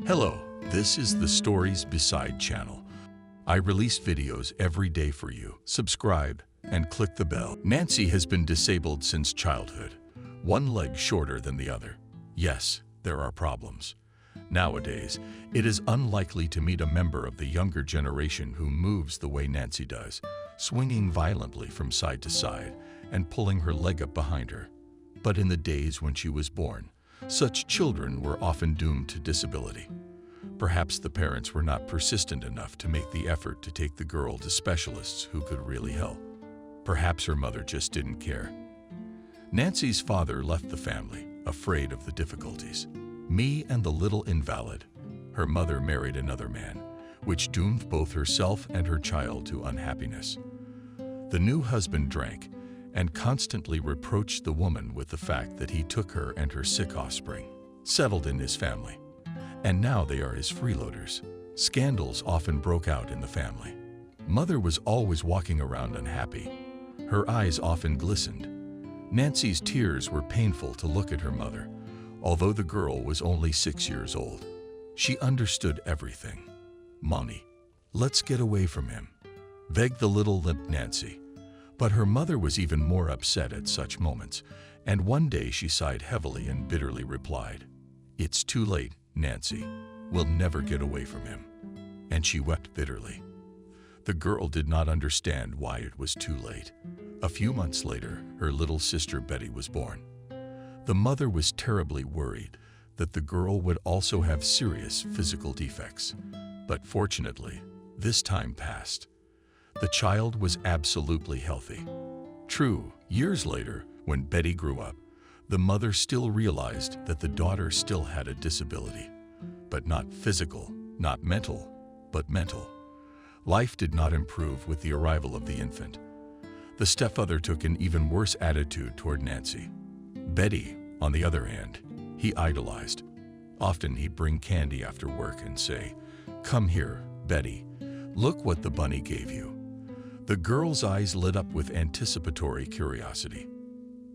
Hello, this is the Stories Beside channel. I release videos every day for you. Subscribe and click the bell. Nancy has been disabled since childhood, one leg shorter than the other. Yes, there are problems. Nowadays, it is unlikely to meet a member of the younger generation who moves the way Nancy does, swinging violently from side to side and pulling her leg up behind her. But in the days when she was born, such children were often doomed to disability. Perhaps the parents were not persistent enough to make the effort to take the girl to specialists who could really help. Perhaps her mother just didn't care. Nancy's father left the family, afraid of the difficulties. Me and the little invalid. Her mother married another man, which doomed both herself and her child to unhappiness. The new husband drank and constantly reproached the woman with the fact that he took her and her sick offspring, settled in his family, and now they are his freeloaders. Scandals often broke out in the family. Mother was always walking around unhappy. Her eyes often glistened. Nancy's tears were painful to look at her mother, although the girl was only 6 years old. She understood everything. "Mommy, let's get away from him," begged the little limp Nancy. But her mother was even more upset at such moments, and one day she sighed heavily and bitterly replied, "It's too late, Nancy. We'll never get away from him." And she wept bitterly. The girl did not understand why it was too late. A few months later, her little sister Betty was born. The mother was terribly worried that the girl would also have serious physical defects. But fortunately, this time passed. The child was absolutely healthy. True, years later, when Betty grew up, the mother still realized that the daughter still had a disability, but not physical, not mental, but mental. Life did not improve with the arrival of the infant. The stepfather took an even worse attitude toward Nancy. Betty, on the other hand, he idolized. Often he'd bring candy after work and say, "Come here, Betty, look what the bunny gave you." The girl's eyes lit up with anticipatory curiosity.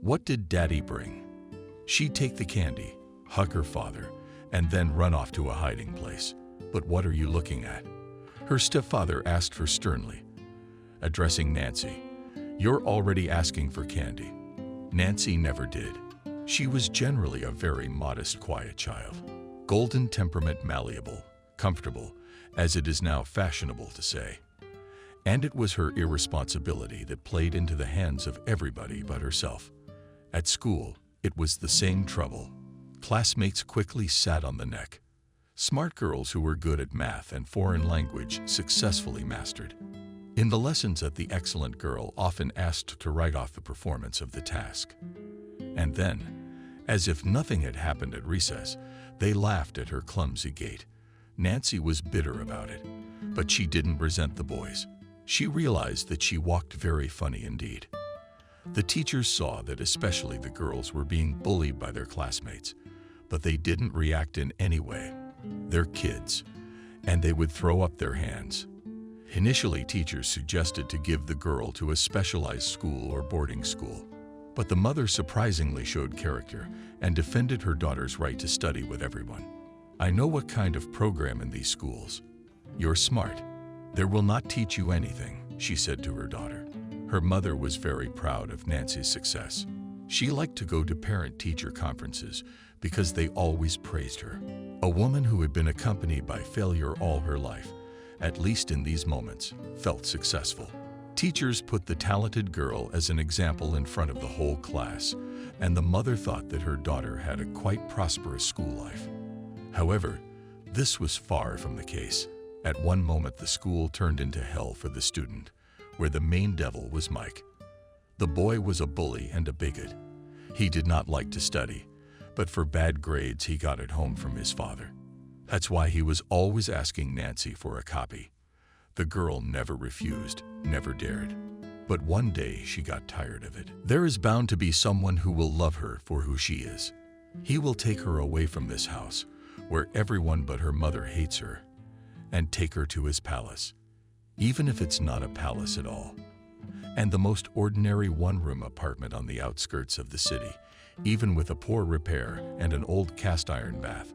What did Daddy bring? She'd take the candy, hug her father, and then run off to a hiding place. "But what are you looking at?" her stepfather asked her sternly. Addressing Nancy, "You're already asking for candy." Nancy never did. She was generally a very modest, quiet child. Golden temperament, malleable, comfortable, as it is now fashionable to say. And it was her irresponsibility that played into the hands of everybody but herself. At school, it was the same trouble. Classmates quickly sat on the neck. Smart girls who were good at math and foreign language successfully mastered. In the lessons the excellent girl often asked to write off the performance of the task. And then, as if nothing had happened at recess, they laughed at her clumsy gait. Nancy was bitter about it, but she didn't resent the boys. She realized that she walked very funny indeed. The teachers saw that especially the girls were being bullied by their classmates, but they didn't react in any way. They're kids, and they would throw up their hands. Initially, teachers suggested to give the girl to a specialized school or boarding school, but the mother surprisingly showed character and defended her daughter's right to study with everyone. "I know what kind of program in these schools. You're smart. They will not teach you anything," she said to her daughter. Her mother was very proud of Nancy's success. She liked to go to parent-teacher conferences because they always praised her. A woman who had been accompanied by failure all her life, at least in these moments, felt successful. Teachers put the talented girl as an example in front of the whole class, and the mother thought that her daughter had a quite prosperous school life. However, this was far from the case. At one moment, the school turned into hell for the student, where the main devil was Mike. The boy was a bully and a bigot. He did not like to study, but for bad grades he got it home from his father. That's why he was always asking Nancy for a copy. The girl never refused, never dared. But one day she got tired of it. There is bound to be someone who will love her for who she is. He will take her away from this house, where everyone but her mother hates her, and take her to his palace, even if it's not a palace at all, and the most ordinary one-room apartment on the outskirts of the city, even with a poor repair and an old cast-iron bath.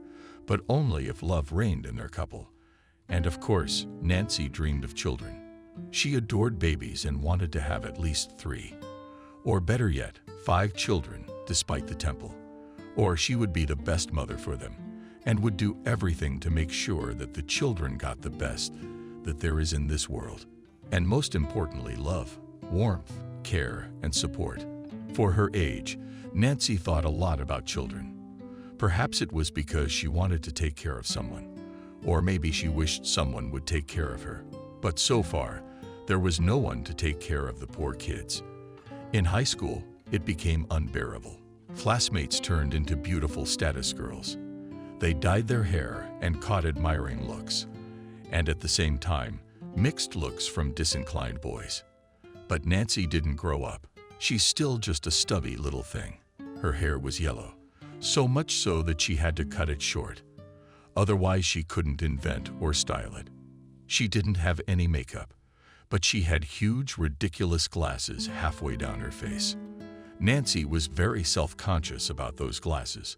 but only if love reigned in their couple. And of course, Nancy dreamed of children. She adored babies and wanted to have at least 3, or better yet, 5 children, despite the temple. Or she would be the best mother for them, and would do everything to make sure that the children got the best that there is in this world. And most importantly, love, warmth, care, and support. For her age, Nancy thought a lot about children. Perhaps it was because she wanted to take care of someone, or maybe she wished someone would take care of her. But so far, there was no one to take care of the poor kids. In high school, it became unbearable. Classmates turned into beautiful status girls. They dyed their hair and caught admiring looks, and at the same time, mixed looks from disinclined boys. But Nancy didn't grow up. She's still just a stubby little thing. Her hair was yellow, so much so that she had to cut it short. Otherwise, she couldn't invent or style it. She didn't have any makeup, but she had huge, ridiculous glasses halfway down her face. Nancy was very self-conscious about those glasses,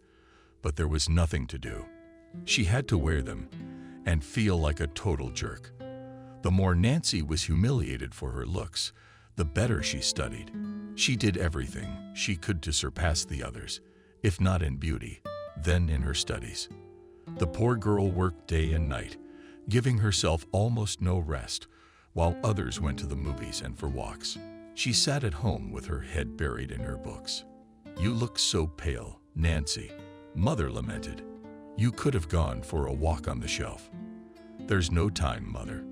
but there was nothing to do. She had to wear them and feel like a total jerk. The more Nancy was humiliated for her looks, the better she studied. She did everything she could to surpass the others, if not in beauty, then in her studies. The poor girl worked day and night, giving herself almost no rest, while others went to the movies and for walks. She sat at home with her head buried in her books. "You look so pale, Nancy," Mother lamented. "You could have gone for a walk on the shelf." "There's no time, Mother.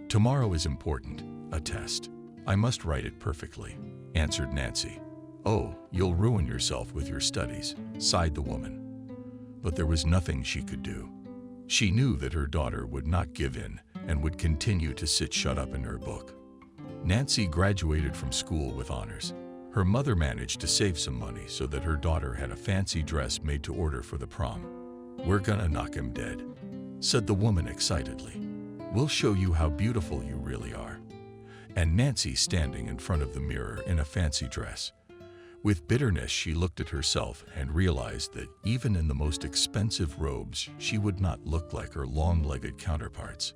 Tomorrow is important, a test. I must write it perfectly," answered Nancy. "Oh, you'll ruin yourself with your studies," sighed the woman. But there was nothing she could do. She knew that her daughter would not give in and would continue to sit shut up in her book. Nancy graduated from school with honors. Her mother managed to save some money so that her daughter had a fancy dress made to order for the prom. "We're gonna knock him dead," said the woman excitedly. "We'll show you how beautiful you really are." And Nancy standing in front of the mirror in a fancy dress. With bitterness, she looked at herself and realized that even in the most expensive robes, she would not look like her long-legged counterparts.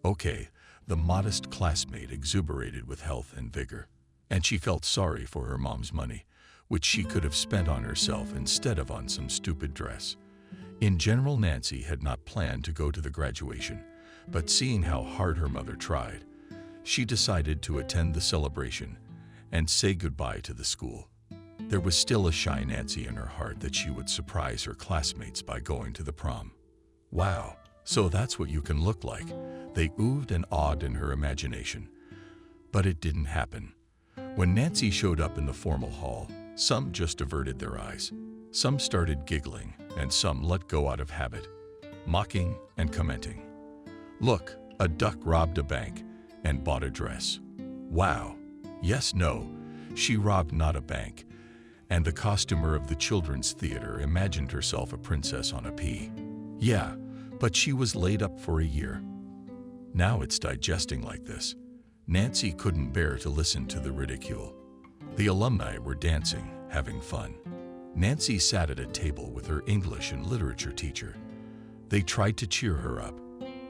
Okay, the modest classmate exuberated with health and vigor, and she felt sorry for her mom's money, which she could have spent on herself instead of on some stupid dress. In general, Nancy had not planned to go to the graduation, but seeing how hard her mother tried, she decided to attend the celebration and say goodbye to the school. There was still a shy Nancy in her heart that she would surprise her classmates by going to the prom. "Wow, so that's what you can look like," they oohed and awed in her imagination. But it didn't happen. When Nancy showed up in the formal hall, some just averted their eyes. Some started giggling, and some let go out of habit, mocking and commenting. "Look, a duck robbed a bank and bought a dress. Wow. Yes, no, she robbed not a bank." And the costumer of the children's theater imagined herself a princess on a pea. Yeah, but she was laid up for a year. Now it's digesting like this. Nancy couldn't bear to listen to the ridicule. The alumni were dancing, having fun. Nancy sat at a table with her English and literature teacher. They tried to cheer her up,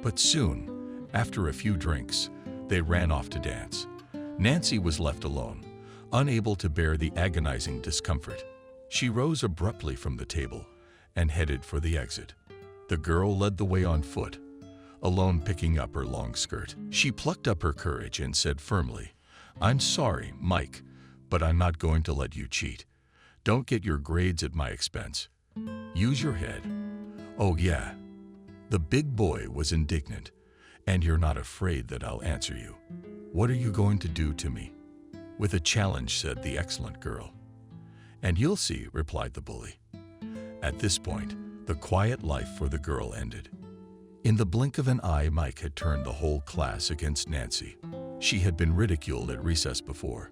but soon, after a few drinks, they ran off to dance. Nancy was left alone, unable to bear the agonizing discomfort. She rose abruptly from the table and headed for the exit. The girl led the way on foot, alone picking up her long skirt. She plucked up her courage and said firmly, "I'm sorry, Mike, but I'm not going to let you cheat. Don't get your grades at my expense. Use your head." "Oh yeah." The big boy was indignant. "And you're not afraid that I'll answer you. What are you going to do to me?" With a challenge, said the excellent girl. "And you'll see," replied the bully. At this point, the quiet life for the girl ended. In the blink of an eye, Mike had turned the whole class against Nancy. She had been ridiculed at recess before,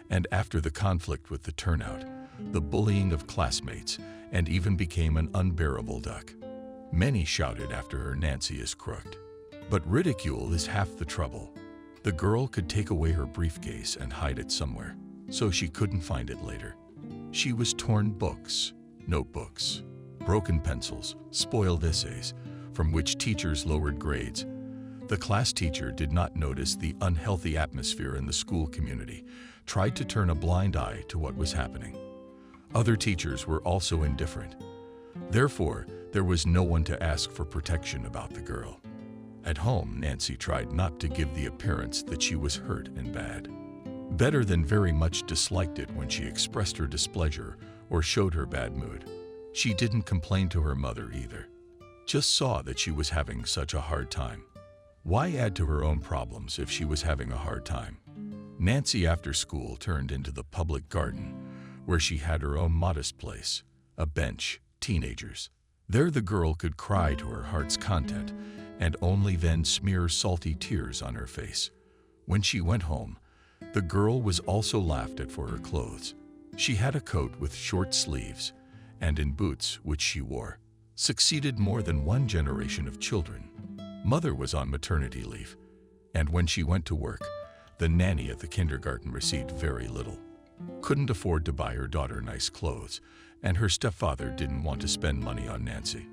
and after the conflict with the turnout, the bullying of classmates, and even became an unbearable duck. Many shouted after her, "Nancy is crooked." But ridicule is half the trouble. The girl could take away her briefcase and hide it somewhere, so she couldn't find it later. She was torn books, notebooks, broken pencils, spoiled essays, from which teachers lowered grades. The class teacher did not notice the unhealthy atmosphere in the school community, tried to turn a blind eye to what was happening. Other teachers were also indifferent. Therefore, there was no one to ask for protection about the girl. At home, Nancy tried not to give the appearance that she was hurt and bad. Better than very much disliked it when she expressed her displeasure or showed her bad mood. She didn't complain to her mother either. Just saw that she was having such a hard time. Why add to her own problems if she was having a hard time? Nancy after school turned into the public garden, where she had her own modest place, a bench, teenagers. There the girl could cry to her heart's content and only then smear salty tears on her face. When she went home, the girl was also laughed at for her clothes. She had a coat with short sleeves and in boots which she wore. Succeeded more than one generation of children. Mother was on maternity leave, and when she went to work, the nanny at the kindergarten received very little. Couldn't afford to buy her daughter nice clothes, and her stepfather didn't want to spend money on Nancy.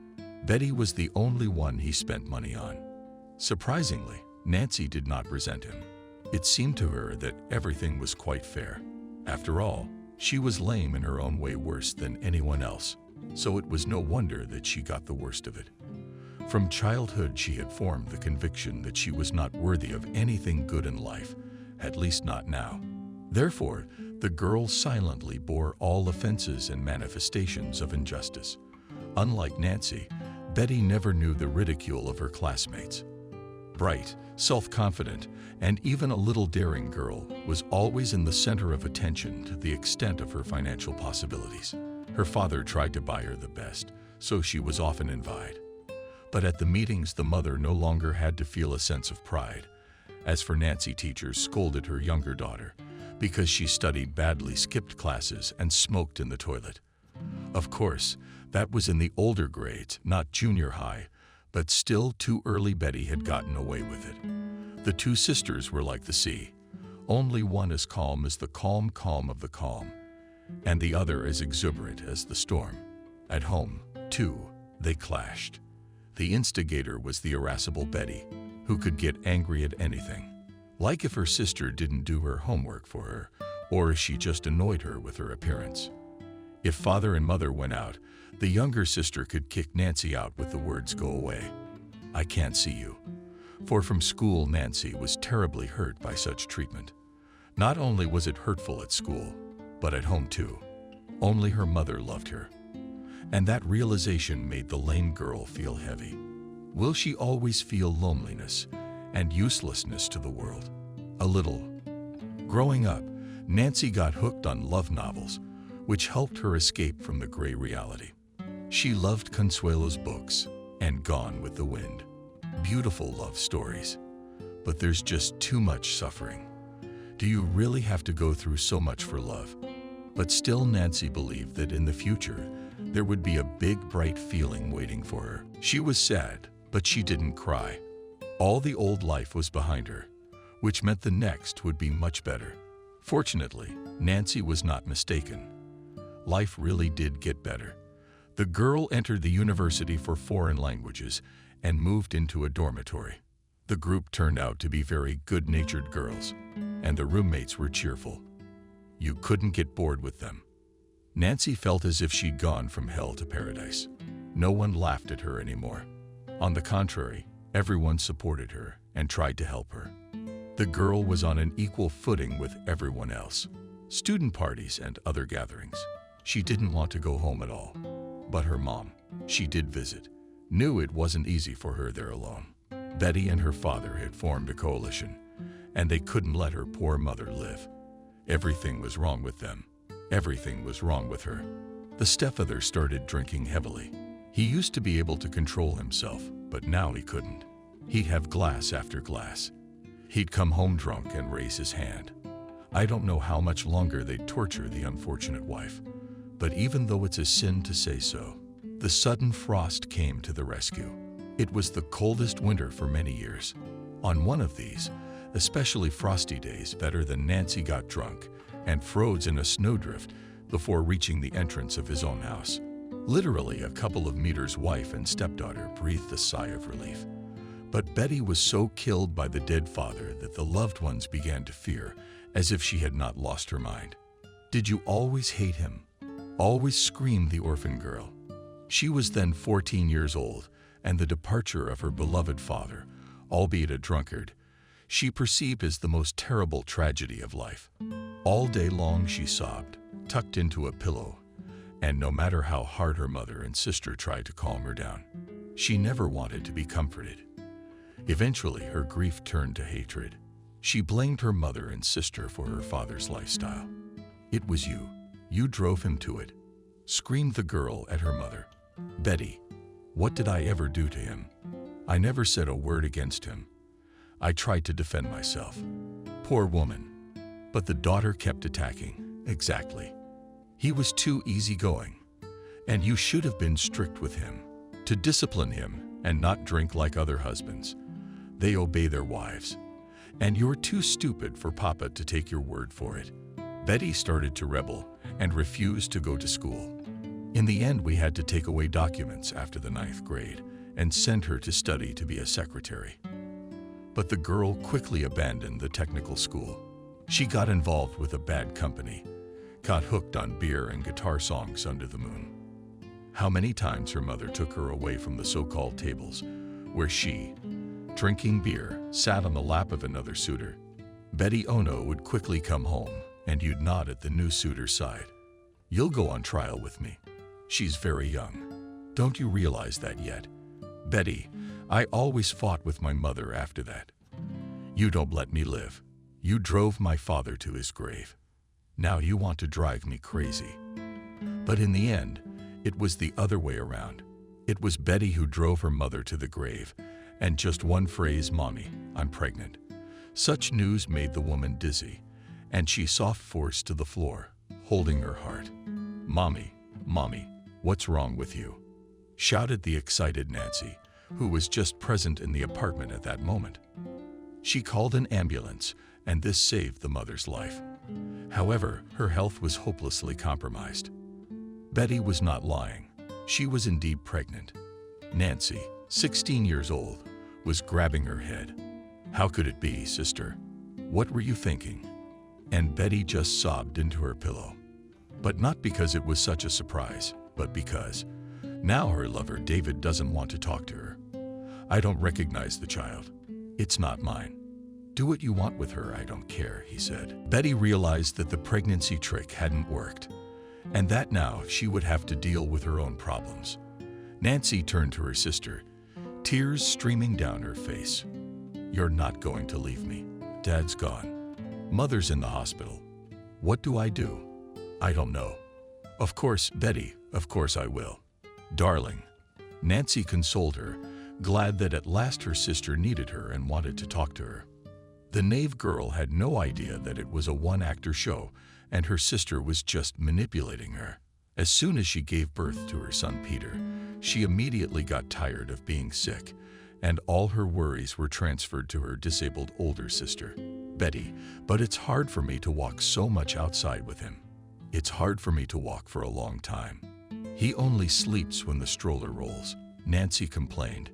Betty was the only one he spent money on. Surprisingly, Nancy did not resent him. It seemed to her that everything was quite fair. After all, she was lame in her own way worse than anyone else, so it was no wonder that she got the worst of it. From childhood, she had formed the conviction that she was not worthy of anything good in life, at least not now. Therefore, the girl silently bore all offenses and manifestations of injustice. Unlike Nancy, Betty never knew the ridicule of her classmates. Bright, self-confident, and even a little daring girl was always in the center of attention to the extent of her financial possibilities. Her father tried to buy her the best, so she was often invited. But at the meetings, the mother no longer had to feel a sense of pride. As for Nancy, teachers scolded her younger daughter because she studied badly, skipped classes, and smoked in the toilet. Of course, that was in the older grades, not junior high, but still too early. Betty had gotten away with it. The two sisters were like the sea, only one as calm as the calm of the calm, and the other as exuberant as the storm. At home, too, they clashed. The instigator was the irascible Betty, who could get angry at anything, like if her sister didn't do her homework for her, or if she just annoyed her with her appearance. If father and mother went out, the younger sister could kick Nancy out with the words, "Go away. I can't see you." For from school, Nancy was terribly hurt by such treatment. Not only was it hurtful at school, but at home too. Only her mother loved her. And that realization made the lame girl feel heavy. Will she always feel loneliness and uselessness to the world? A little. Growing up, Nancy got hooked on love novels, which helped her escape from the gray reality. She loved Consuelo's books and Gone with the Wind. Beautiful love stories. But there's just too much suffering. Do you really have to go through so much for love? But still, Nancy believed that in the future, there would be a big, bright feeling waiting for her. She was sad, but she didn't cry. All the old life was behind her, which meant the next would be much better. Fortunately, Nancy was not mistaken. Life really did get better. The girl entered the University for Foreign Languages and moved into a dormitory. The group turned out to be very good-natured girls, and the roommates were cheerful. You couldn't get bored with them. Nancy felt as if she'd gone from hell to paradise. No one laughed at her anymore. On the contrary, everyone supported her and tried to help her. The girl was on an equal footing with everyone else. Student parties and other gatherings. She didn't want to go home at all. But her mom, she did visit, knew it wasn't easy for her there alone. Betty and her father had formed a coalition, and they couldn't let her poor mother live. Everything was wrong with them. Everything was wrong with her. The stepfather started drinking heavily. He used to be able to control himself, but now he couldn't. He'd have glass after glass. He'd come home drunk and raise his hand. I don't know how much longer they'd torture the unfortunate wife. But even though it's a sin to say so, the sudden frost came to the rescue. It was the coldest winter for many years. On one of these, especially frosty days, better than Nancy got drunk and froze in a snowdrift before reaching the entrance of his own house. Literally, a couple of Meter's wife and stepdaughter breathed a sigh of relief. But Betty was so killed by the dead father that the loved ones began to fear, as if she had not lost her mind. "Did you always hate him?" always screamed the orphan girl. She was then 14 years old, and the departure of her beloved father, albeit a drunkard, she perceived as the most terrible tragedy of life. All day long she sobbed, tucked into a pillow, and no matter how hard her mother and sister tried to calm her down, she never wanted to be comforted. Eventually, her grief turned to hatred. She blamed her mother and sister for her father's lifestyle. "It was you. You drove him to it," screamed the girl at her mother. "Betty, what did I ever do to him? I never said a word against him. I tried to defend myself." Poor woman. But the daughter kept attacking. "Exactly. He was too easygoing. And you should have been strict with him, to discipline him and not drink like other husbands. They obey their wives. And you're too stupid for Papa to take your word for it." Betty started to rebel and refused to go to school. In the end, we had to take away documents after the 9th grade and send her to study to be a secretary. But the girl quickly abandoned the technical school. She got involved with a bad company, got hooked on beer and guitar songs under the moon. How many times her mother took her away from the so-called tables, where she, drinking beer, sat on the lap of another suitor. Betty Ono would quickly come home, and you'd nod at the new suitor's side. "You'll go on trial with me. She's very young. Don't you realize that yet? Betty, I always fought with my mother after that. You don't let me live. You drove my father to his grave. Now you want to drive me crazy." But in the end, it was the other way around. It was Betty who drove her mother to the grave, and just one phrase, "Mommy, I'm pregnant." Such news made the woman dizzy, and she soft forced to the floor, holding her heart. "Mommy, Mommy, what's wrong with you?" shouted the excited Nancy, who was just present in the apartment at that moment. She called an ambulance, and this saved the mother's life. However, her health was hopelessly compromised. Betty was not lying. She was indeed pregnant. Nancy, 16 years old, was grabbing her head. "How could it be, sister? What were you thinking?" And Betty just sobbed into her pillow. But not because it was such a surprise, but because now her lover David doesn't want to talk to her. "I don't recognize the child. It's not mine. Do what you want with her, I don't care," he said. Betty realized that the pregnancy trick hadn't worked, and that now she would have to deal with her own problems. Nancy turned to her sister, tears streaming down her face. "You're not going to leave me. Dad's gone. Mother's in the hospital. What do I do? I don't know." "Of course, Betty, of course I will. Darling." Nancy consoled her, glad that at last her sister needed her and wanted to talk to her. The naive girl had no idea that it was a one-actor show, and her sister was just manipulating her. As soon as she gave birth to her son Peter, she immediately got tired of being sick, and all her worries were transferred to her disabled older sister. "Betty, but it's hard for me to walk so much outside with him. It's hard for me to walk for a long time. He only sleeps when the stroller rolls," Nancy complained.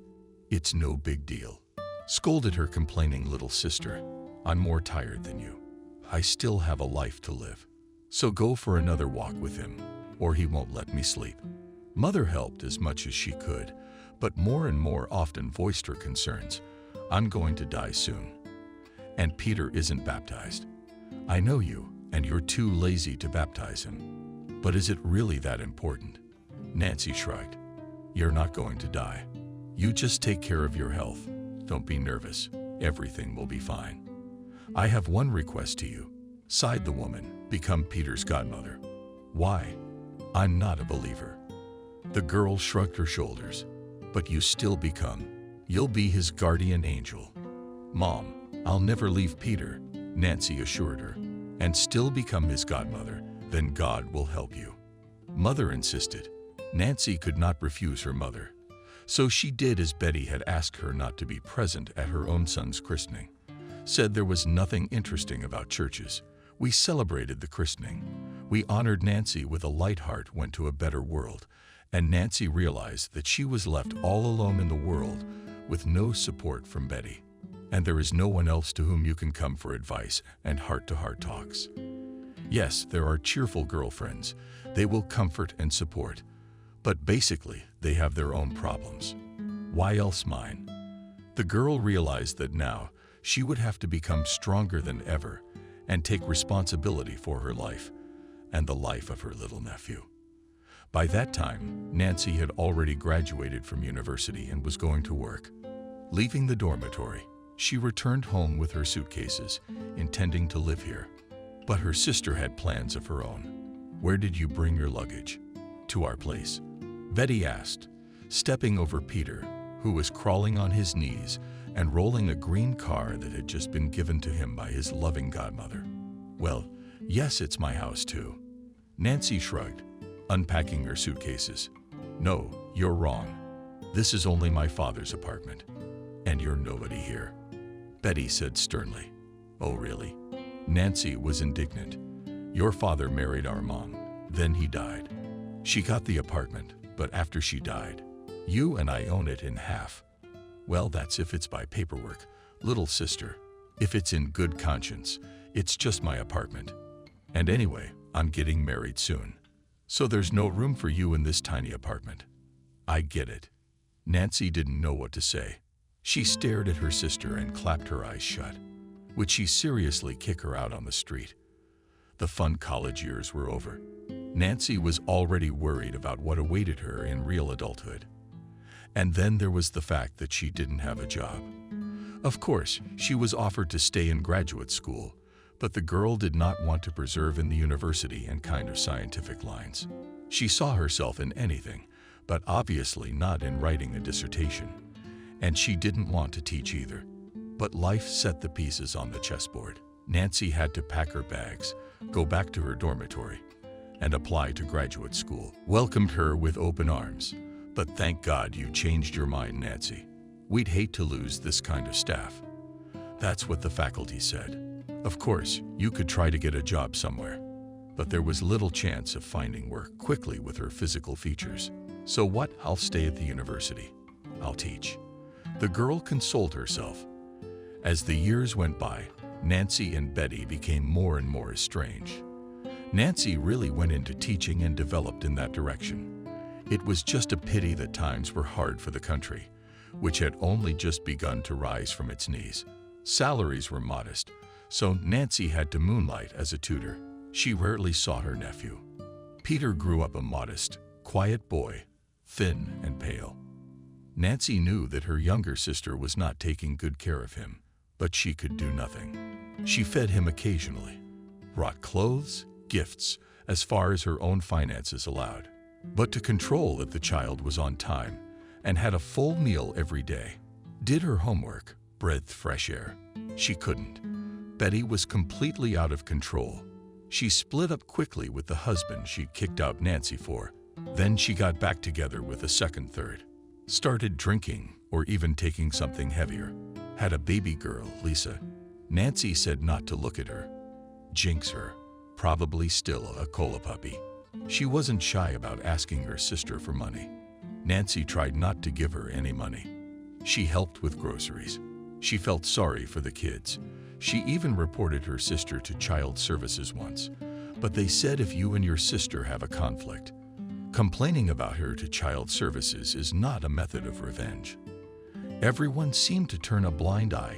"It's no big deal," scolded her complaining little sister. "I'm more tired than you. I still have a life to live. So go for another walk with him, or he won't let me sleep." Mother helped as much as she could, but more and more often voiced her concerns. "I'm going to die soon. And Peter isn't baptized. I know you, and you're too lazy to baptize him. But is it really that important?" Nancy shrugged. "You're not going to die. You just take care of your health. Don't be nervous. Everything will be fine. I have one request to you," sighed the woman. "Become Peter's godmother." "Why? I'm not a believer." The girl shrugged her shoulders. "But you still become. You'll be his guardian angel." "Mom, I'll never leave Peter," Nancy assured her, "and still become his godmother. Then God will help you." Mother insisted. Nancy could not refuse her mother, so she did as Betty had asked her, not to be present at her own son's christening. Said there was nothing interesting about churches. We celebrated the christening. We honored Nancy with a light heart, went to a better world, and Nancy realized that she was left all alone in the world with no support from Betty. And there is no one else to whom you can come for advice and heart-to-heart talks. Yes, there are cheerful girlfriends. They will comfort and support. But basically, they have their own problems. Why else mine? The girl realized that now she would have to become stronger than ever and take responsibility for her life and the life of her little nephew. By that time, Nancy had already graduated from university and was going to work. Leaving the dormitory, she returned home with her suitcases, intending to live here. But her sister had plans of her own. "Where did you bring your luggage?" "To our place," Betty asked, stepping over Peter, who was crawling on his knees and rolling a green car that had just been given to him by his loving godmother. "Well, yes, it's my house too." Nancy shrugged, unpacking her suitcases. "No, you're wrong. This is only my father's apartment, and you're nobody here," Betty said sternly. "Oh, really?" Nancy was indignant. "Your father married our mom, then he died. She got the apartment, but after she died, you and I own it in half." "Well, that's if it's by paperwork, little sister. If it's in good conscience, it's just my apartment. And anyway, I'm getting married soon. So there's no room for you in this tiny apartment." "I get it." Nancy didn't know what to say. She stared at her sister and clapped her eyes shut. Would she seriously kick her out on the street? The fun college years were over. Nancy was already worried about what awaited her in real adulthood. And then there was the fact that she didn't have a job. Of course, she was offered to stay in graduate school, but the girl did not want to persevere in the university and kind of scientific lines. She saw herself in anything, but obviously not in writing a dissertation. And she didn't want to teach either. But life set the pieces on the chessboard. Nancy had to pack her bags, go back to her dormitory, and apply to graduate school. Welcomed her with open arms. "But thank God you changed your mind, Nancy. We'd hate to lose this kind of staff." That's what the faculty said. Of course, you could try to get a job somewhere, but there was little chance of finding work quickly with her physical features. "So what? I'll stay at the university. I'll teach." The girl consoled herself. As the years went by, Nancy and Betty became more and more estranged. Nancy really went into teaching and developed in that direction. It was just a pity that times were hard for the country, which had only just begun to rise from its knees. Salaries were modest, so Nancy had to moonlight as a tutor. She rarely saw her nephew. Peter grew up a modest, quiet boy, thin and pale. Nancy knew that her younger sister was not taking good care of him, but she could do nothing. She fed him occasionally, brought clothes, gifts, as far as her own finances allowed. But to control that the child was on time and had a full meal every day, did her homework, breathed fresh air, she couldn't. Betty was completely out of control. She split up quickly with the husband she'd kicked out Nancy for. Then she got back together with a second third. Started drinking or even taking something heavier. Had a baby girl, Lisa. Nancy said not to look at her. Jinx her. Probably still a cola puppy. She wasn't shy about asking her sister for money. Nancy tried not to give her any money. She helped with groceries. She felt sorry for the kids. She even reported her sister to child services once, but they said if you and your sister have a conflict, complaining about her to child services is not a method of revenge. Everyone seemed to turn a blind eye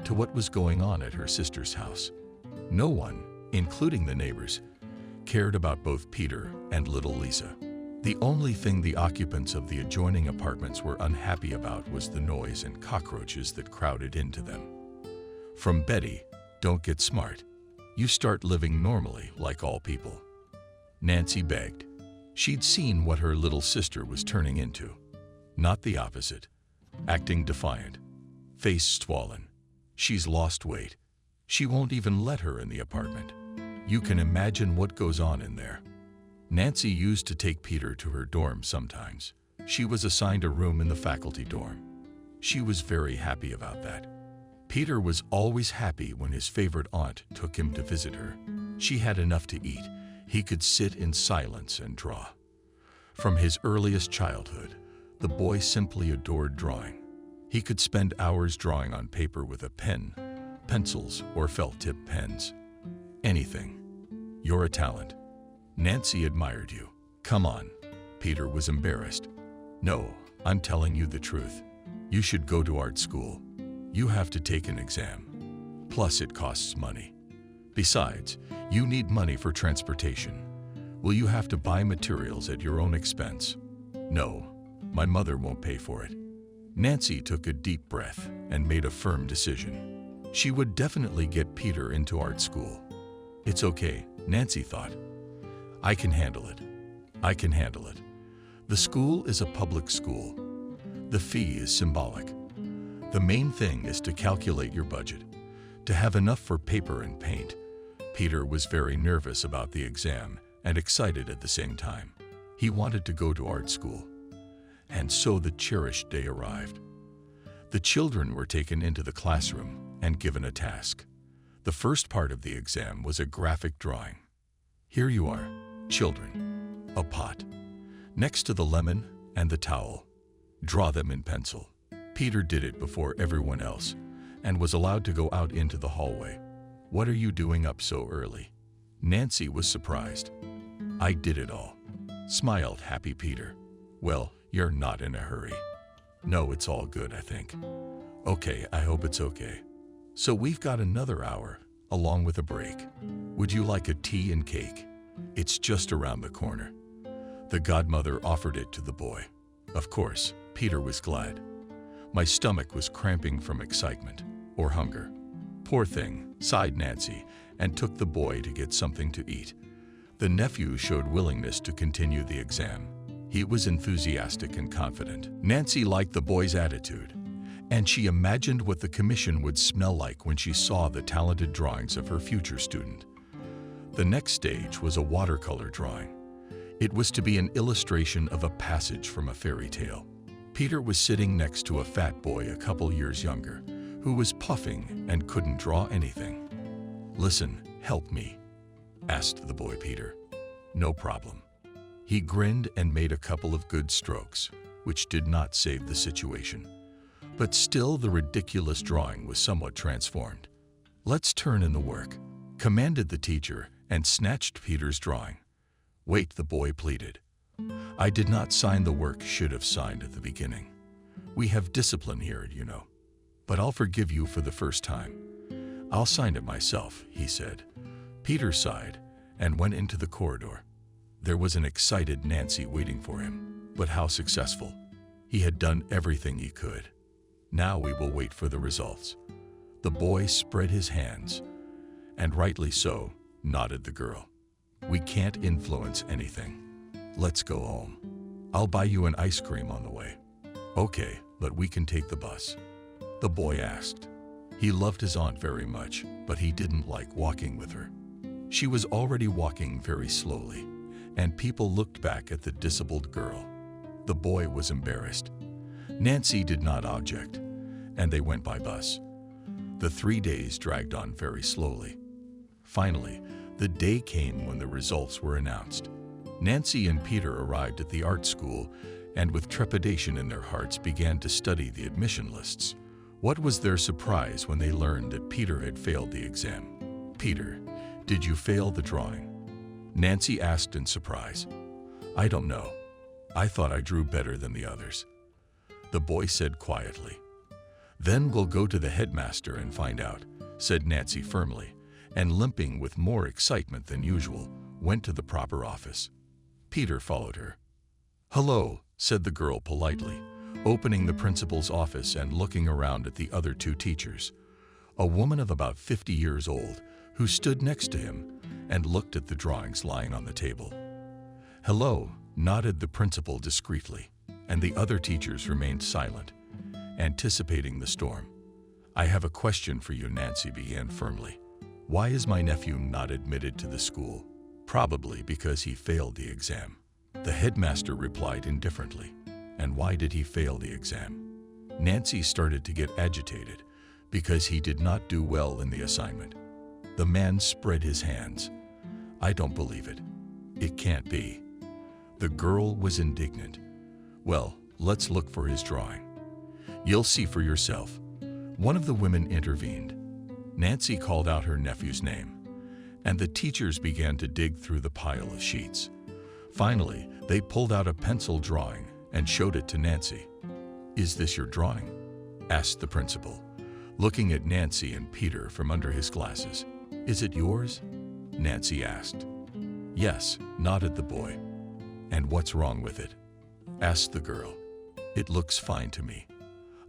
to what was going on at her sister's house. No one, including the neighbors, cared about both Peter and little Lisa. The only thing the occupants of the adjoining apartments were unhappy about was the noise and cockroaches that crowded into them. From Betty, "Don't get smart. You start living normally like all people," Nancy begged. She'd seen what her little sister was turning into. Not the opposite. Acting defiant. Face swollen. She's lost weight. She won't even let her in the apartment. You can imagine what goes on in there. Nancy used to take Peter to her dorm sometimes. She was assigned a room in the faculty dorm. She was very happy about that. Peter was always happy when his favorite aunt took him to visit her. She had enough to eat. He could sit in silence and draw. From his earliest childhood, the boy simply adored drawing. He could spend hours drawing on paper with a pen, pencils, or felt-tip pens. Anything. You're a talent. Nancy admired you. Come on. Peter was embarrassed. No, I'm telling you the truth. You should go to art school. You have to take an exam. Plus, it costs money. Besides, you need money for transportation. Will you have to buy materials at your own expense? No, my mother won't pay for it. Nancy took a deep breath and made a firm decision. She would definitely get Peter into art school. It's okay, Nancy thought. I can handle it. I can handle it. The school is a public school. The fee is symbolic. The main thing is to calculate your budget, to have enough for paper and paint. Peter was very nervous about the exam and excited at the same time. He wanted to go to art school. And so the cherished day arrived. The children were taken into the classroom and given a task. The first part of the exam was a graphic drawing. Here you are, children. A pot. Next to the lemon and the towel. Draw them in pencil. Peter did it before everyone else and was allowed to go out into the hallway. What are you doing up so early? Nancy was surprised. I did it all, smiled happy Peter. Well, you're not in a hurry. No, it's all good, I think. Okay, I hope it's okay. So we've got another hour, along with a break. Would you like a tea and cake? It's just around the corner. The godmother offered it to the boy. Of course, Peter was glad. My stomach was cramping from excitement or hunger. Poor thing, sighed Nancy, and took the boy to get something to eat. The nephew showed willingness to continue the exam. He was enthusiastic and confident. Nancy liked the boy's attitude, and she imagined what the commission would smell like when she saw the talented drawings of her future student. The next stage was a watercolor drawing. It was to be an illustration of a passage from a fairy tale. Peter was sitting next to a fat boy a couple years younger, who was puffing and couldn't draw anything. Listen, help me, asked the boy Peter. No problem. He grinned and made a couple of good strokes, which did not save the situation. But still the ridiculous drawing was somewhat transformed. Let's turn in the work, commanded the teacher, and snatched Peter's drawing. Wait, the boy pleaded. I did not sign the work should have signed at the beginning. We have discipline here, you know. But I'll forgive you for the first time. I'll sign it myself, he said. Peter sighed and went into the corridor. There was an excited Nancy waiting for him, but how successful. He had done everything he could. Now we will wait for the results. The boy spread his hands, and rightly so, nodded the girl. We can't influence anything. Let's go home. I'll buy you an ice cream on the way. Okay, but we can take the bus. The boy asked. He loved his aunt very much, but he didn't like walking with her. She was already walking very slowly, and people looked back at the disabled girl. The boy was embarrassed. Nancy did not object, and they went by bus. The 3 days dragged on very slowly. Finally, the day came when the results were announced. Nancy and Peter arrived at the art school and with trepidation in their hearts began to study the admission lists. What was their surprise when they learned that Peter had failed the exam? Peter, did you fail the drawing? Nancy asked in surprise. I don't know. I thought I drew better than the others. The boy said quietly. Then we'll go to the headmaster and find out, said Nancy firmly, and limping with more excitement than usual, went to the proper office. Peter followed her. Hello, said the girl politely, opening the principal's office and looking around at the other two teachers. A woman of about 50 years old, who stood next to him and looked at the drawings lying on the table. Hello, nodded the principal discreetly, and the other teachers remained silent, anticipating the storm. I have a question for you, Nancy began firmly. Why is my nephew not admitted to the school? Probably because he failed the exam. The headmaster replied indifferently. And why did he fail the exam? Nancy started to get agitated because he did not do well in the assignment. The man spread his hands. I don't believe it. It can't be. The girl was indignant. Well, let's look for his drawing. You'll see for yourself. One of the women intervened. Nancy called out her nephew's name, and the teachers began to dig through the pile of sheets. Finally, they pulled out a pencil drawing and showed it to Nancy. "Is this your drawing?" asked the principal, looking at Nancy and Peter from under his glasses. "Is it yours?" Nancy asked. "Yes," nodded the boy. "And what's wrong with it?" asked the girl. "It looks fine to me.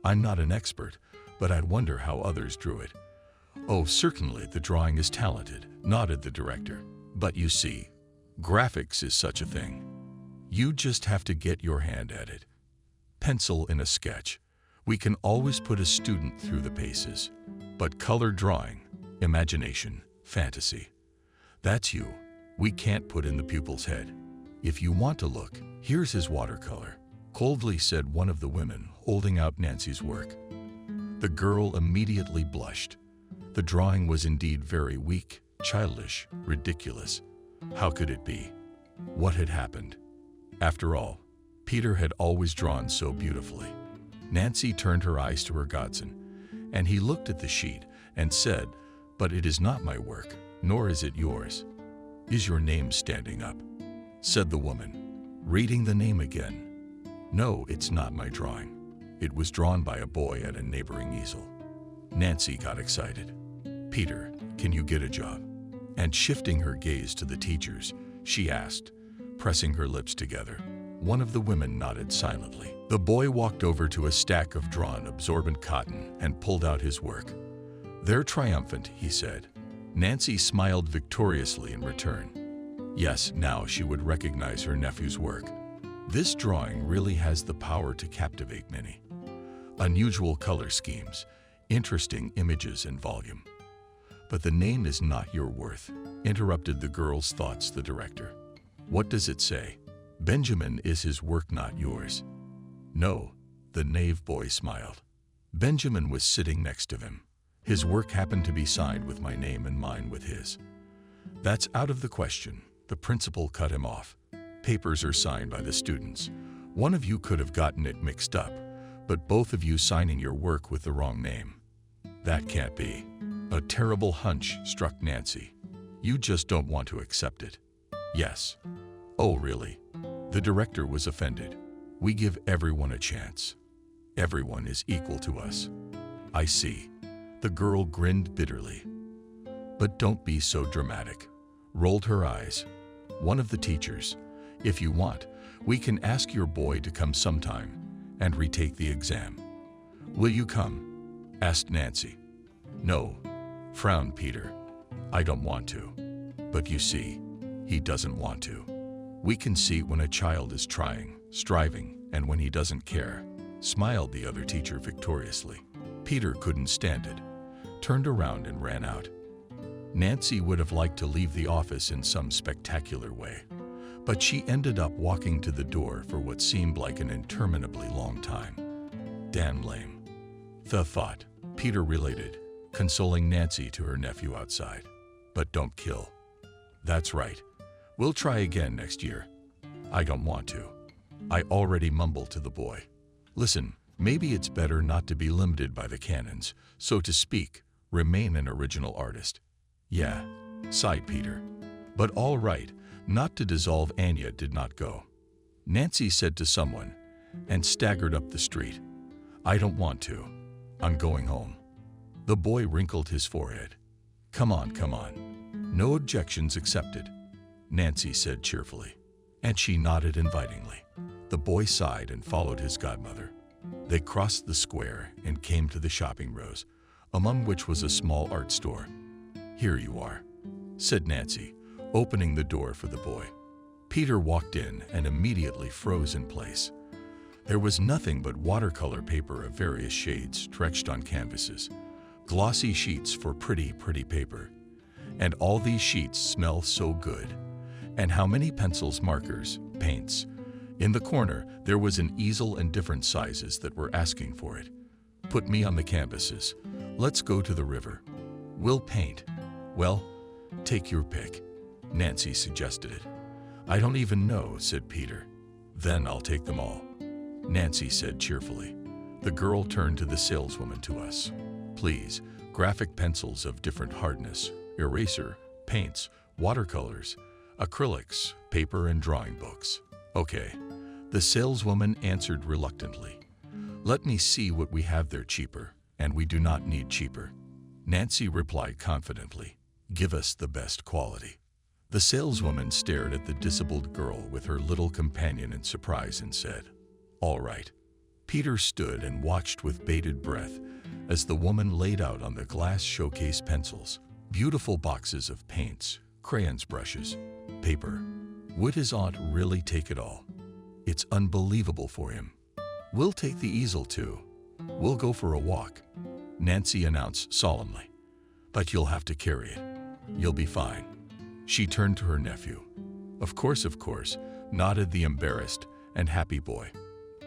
I'm not an expert, but I'd wonder how others drew it." "Oh, certainly the drawing is talented," nodded the director. "But you see, graphics is such a thing. You just have to get your hand at it. Pencil in a sketch. We can always put a student through the paces. But color drawing, imagination, fantasy, that's you. We can't put in the pupil's head. If you want to look, here's his watercolor," coldly said one of the women, holding out Nancy's work. The girl immediately blushed. The drawing was indeed very weak, childish, ridiculous. How could it be? What had happened? After all, Peter had always drawn so beautifully. Nancy turned her eyes to her godson, and he looked at the sheet and said, "But it is not my work, nor is it yours." "Is your name standing up?" said the woman, reading the name again. "No, it's not my drawing. It was drawn by a boy at a neighboring easel." Nancy got excited. "Peter, can you get a job?" And shifting her gaze to the teachers, she asked, pressing her lips together. One of the women nodded silently. The boy walked over to a stack of drawn absorbent cotton and pulled out his work. "They're triumphant," he said. Nancy smiled victoriously in return. Yes, now she would recognize her nephew's work. This drawing really has the power to captivate many. Unusual color schemes, interesting images and volume. "But the name is not your worth," interrupted the girl's thoughts the director. "What does it say? Benjamin is his work, not yours." "No," the naive boy smiled. "Benjamin was sitting next to him. His work happened to be signed with my name and mine with his." "That's out of the question," the principal cut him off. "Papers are signed by the students. One of you could have gotten it mixed up, but both of you signing your work with the wrong name. That can't be." A terrible hunch struck Nancy. "You just don't want to accept it." "Yes." "Oh, really?" The director was offended. "We give everyone a chance. Everyone is equal to us." "I see." The girl grinned bitterly. "But don't be so dramatic," rolled her eyes. One of the teachers, "If you want, we can ask your boy to come sometime and retake the exam." "Will you come?" asked Nancy. "No," frowned Peter. "I don't want to." "But you see, he doesn't want to. We can see when a child is trying, striving, and when he doesn't care," smiled the other teacher victoriously. Peter couldn't stand it, turned around and ran out. Nancy would have liked to leave the office in some spectacular way, but she ended up walking to the door for what seemed like an interminably long time. "Damn lame." The thought, Peter related, consoling Nancy to her nephew outside. "But don't kill." "That's right. We'll try again next year." "I don't want to." I already mumbled to the boy. "Listen, maybe it's better not to be limited by the canons, so to speak, remain an original artist." "Yeah," sighed Peter. "But all right, not to dissolve." Anya did not go. Nancy said to someone, and staggered up the street. "I don't want to. I'm going home." The boy wrinkled his forehead. Come on. No objections accepted," Nancy said cheerfully, and she nodded invitingly. The boy sighed and followed his godmother. They crossed the square and came to the shopping rows, among which was a small art store. "Here you are," said Nancy, opening the door for the boy. Peter walked in and immediately froze in place. There was nothing but watercolor paper of various shades stretched on canvases, glossy sheets for pretty paper. And all these sheets smell so good. And how many pencils, markers, paints. In the corner, there was an easel in different sizes that were asking for it. "Put me on the canvases. Let's go to the river. We'll paint." "Well, take your pick," Nancy suggested it. I don't even know, said Peter. Then I'll take them all, Nancy said cheerfully. The girl turned to the saleswoman to us. Please, graphic pencils of different hardness, eraser, paints, watercolors, acrylics, paper, and drawing books. Okay, the saleswoman answered reluctantly. Let me see what we have there cheaper, and we do not need cheaper. Nancy replied confidently. Give us the best quality. The saleswoman stared at the disabled girl with her little companion in surprise and said, All right. Peter stood and watched with bated breath as the woman laid out on the glass showcase pencils, beautiful boxes of paints, crayons, brushes, paper. Would his aunt really take it all? It's unbelievable for him. We'll take the easel too. We'll go for a walk, Nancy announced solemnly. But you'll have to carry it. You'll be fine. She turned to her nephew. Of course, nodded the embarrassed and happy boy.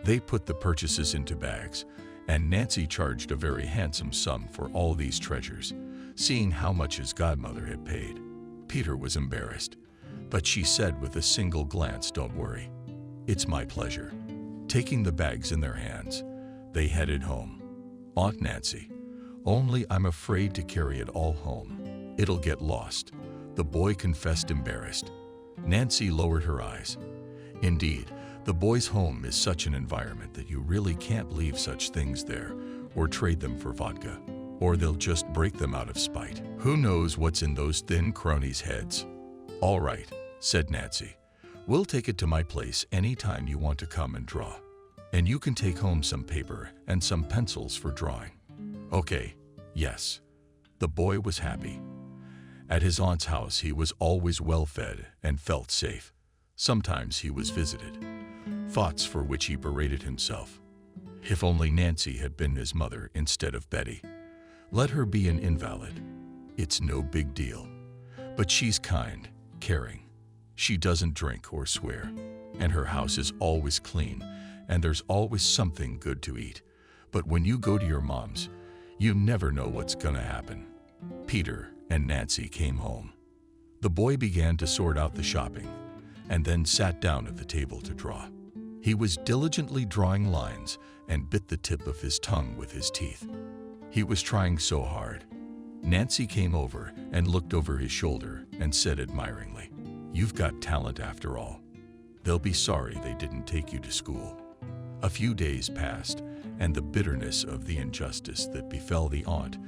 They put the purchases into bags, and Nancy charged a very handsome sum for all these treasures, seeing how much his godmother had paid. Peter was embarrassed, but she said with a single glance, Don't worry. It's my pleasure. Taking the bags in their hands, they headed home. Aunt Nancy, only I'm afraid to carry it all home. It'll get lost, the boy confessed, embarrassed. Nancy lowered her eyes. Indeed, the boy's home is such an environment that you really can't leave such things there or trade them for vodka, or they'll just break them out of spite. Who knows what's in those thin cronies' heads? All right, said Nancy. We'll take it to my place any time you want to come and draw. And you can take home some paper and some pencils for drawing. Okay, yes. The boy was happy. At his aunt's house, he was always well fed and felt safe. Sometimes he was visited, thoughts for which he berated himself. If only Nancy had been his mother instead of Betty. Let her be an invalid. It's no big deal. But she's kind, caring. She doesn't drink or swear, and her house is always clean, and there's always something good to eat. But when you go to your mom's, you never know what's gonna happen. Peter and Nancy came home. The boy began to sort out the shopping, and then sat down at the table to draw. He was diligently drawing lines and bit the tip of his tongue with his teeth. He was trying so hard. Nancy came over and looked over his shoulder and said admiringly, You've got talent after all. They'll be sorry they didn't take you to school. A few days passed, and the bitterness of the injustice that befell the aunt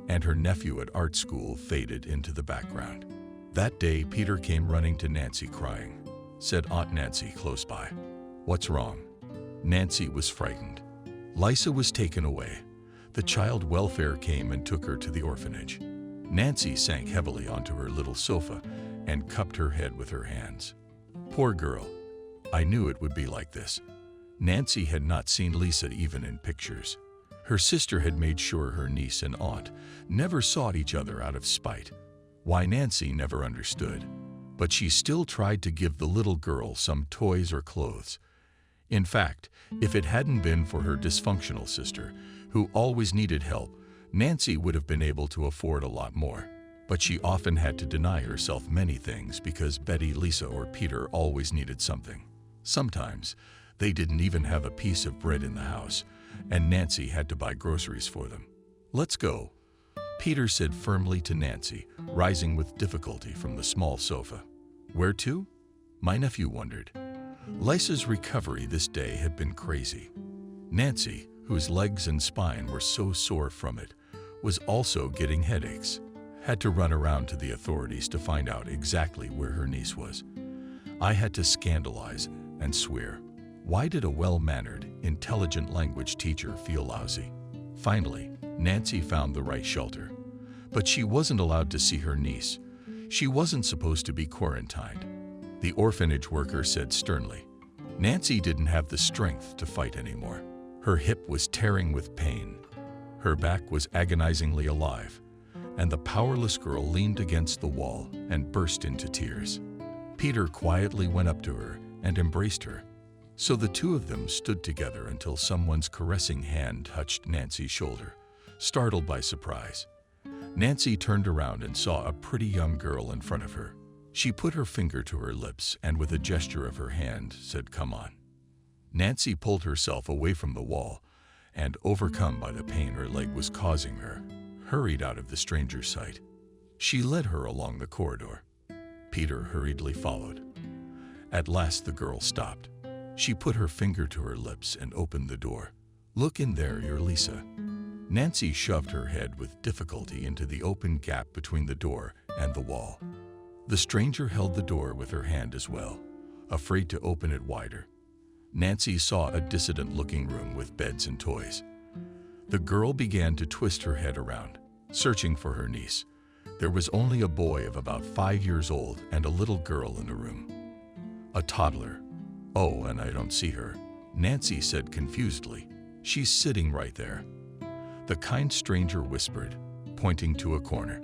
and her nephew at art school faded into the background. That day, Peter came running to Nancy crying. Said Aunt Nancy close by. What's wrong? Nancy was frightened. Lisa was taken away. The child welfare came and took her to the orphanage. Nancy sank heavily onto her little sofa and cupped her head with her hands. Poor girl. I knew it would be like this. Nancy had not seen Lisa even in pictures. Her sister had made sure her niece and aunt never sought each other out of spite. Why, Nancy never understood. But she still tried to give the little girl some toys or clothes. In fact, if it hadn't been for her dysfunctional sister, who always needed help, Nancy would have been able to afford a lot more. But she often had to deny herself many things because Betty, Lisa, or Peter always needed something. Sometimes, they didn't even have a piece of bread in the house, and Nancy had to buy groceries for them. Let's go, Peter said firmly to Nancy, rising with difficulty from the small sofa. Where to? My nephew wondered. Lisa's recovery this day had been crazy. Nancy, whose legs and spine were so sore from it, was also getting headaches. Had to run around to the authorities to find out exactly where her niece was. I had to scandalize and swear. Why did a well-mannered, intelligent language teacher feel lousy? Finally, Nancy found the right shelter. But she wasn't allowed to see her niece. She wasn't supposed to be quarantined. The orphanage worker said sternly. Nancy didn't have the strength to fight anymore. Her hip was tearing with pain. Her back was agonizingly alive, and the powerless girl leaned against the wall and burst into tears. Peter quietly went up to her and embraced her. So the two of them stood together until someone's caressing hand touched Nancy's shoulder, startled by surprise. Nancy turned around and saw a pretty young girl in front of her. She put her finger to her lips and with a gesture of her hand said, "Come on." Nancy pulled herself away from the wall and, overcome by the pain her leg was causing her, hurried out of the stranger's sight. She led her along the corridor. Peter hurriedly followed. At last the girl stopped. She put her finger to her lips and opened the door. "Look in there, you're Lisa." Nancy shoved her head with difficulty into the open gap between the door and the wall. The stranger held the door with her hand as well, afraid to open it wider. Nancy saw a dissident-looking room with beds and toys. The girl began to twist her head around, searching for her niece. There was only a boy of about 5 years old and a little girl in the room. A toddler. "Oh, and I don't see her," Nancy said confusedly. "She's sitting right there," the kind stranger whispered, pointing to a corner.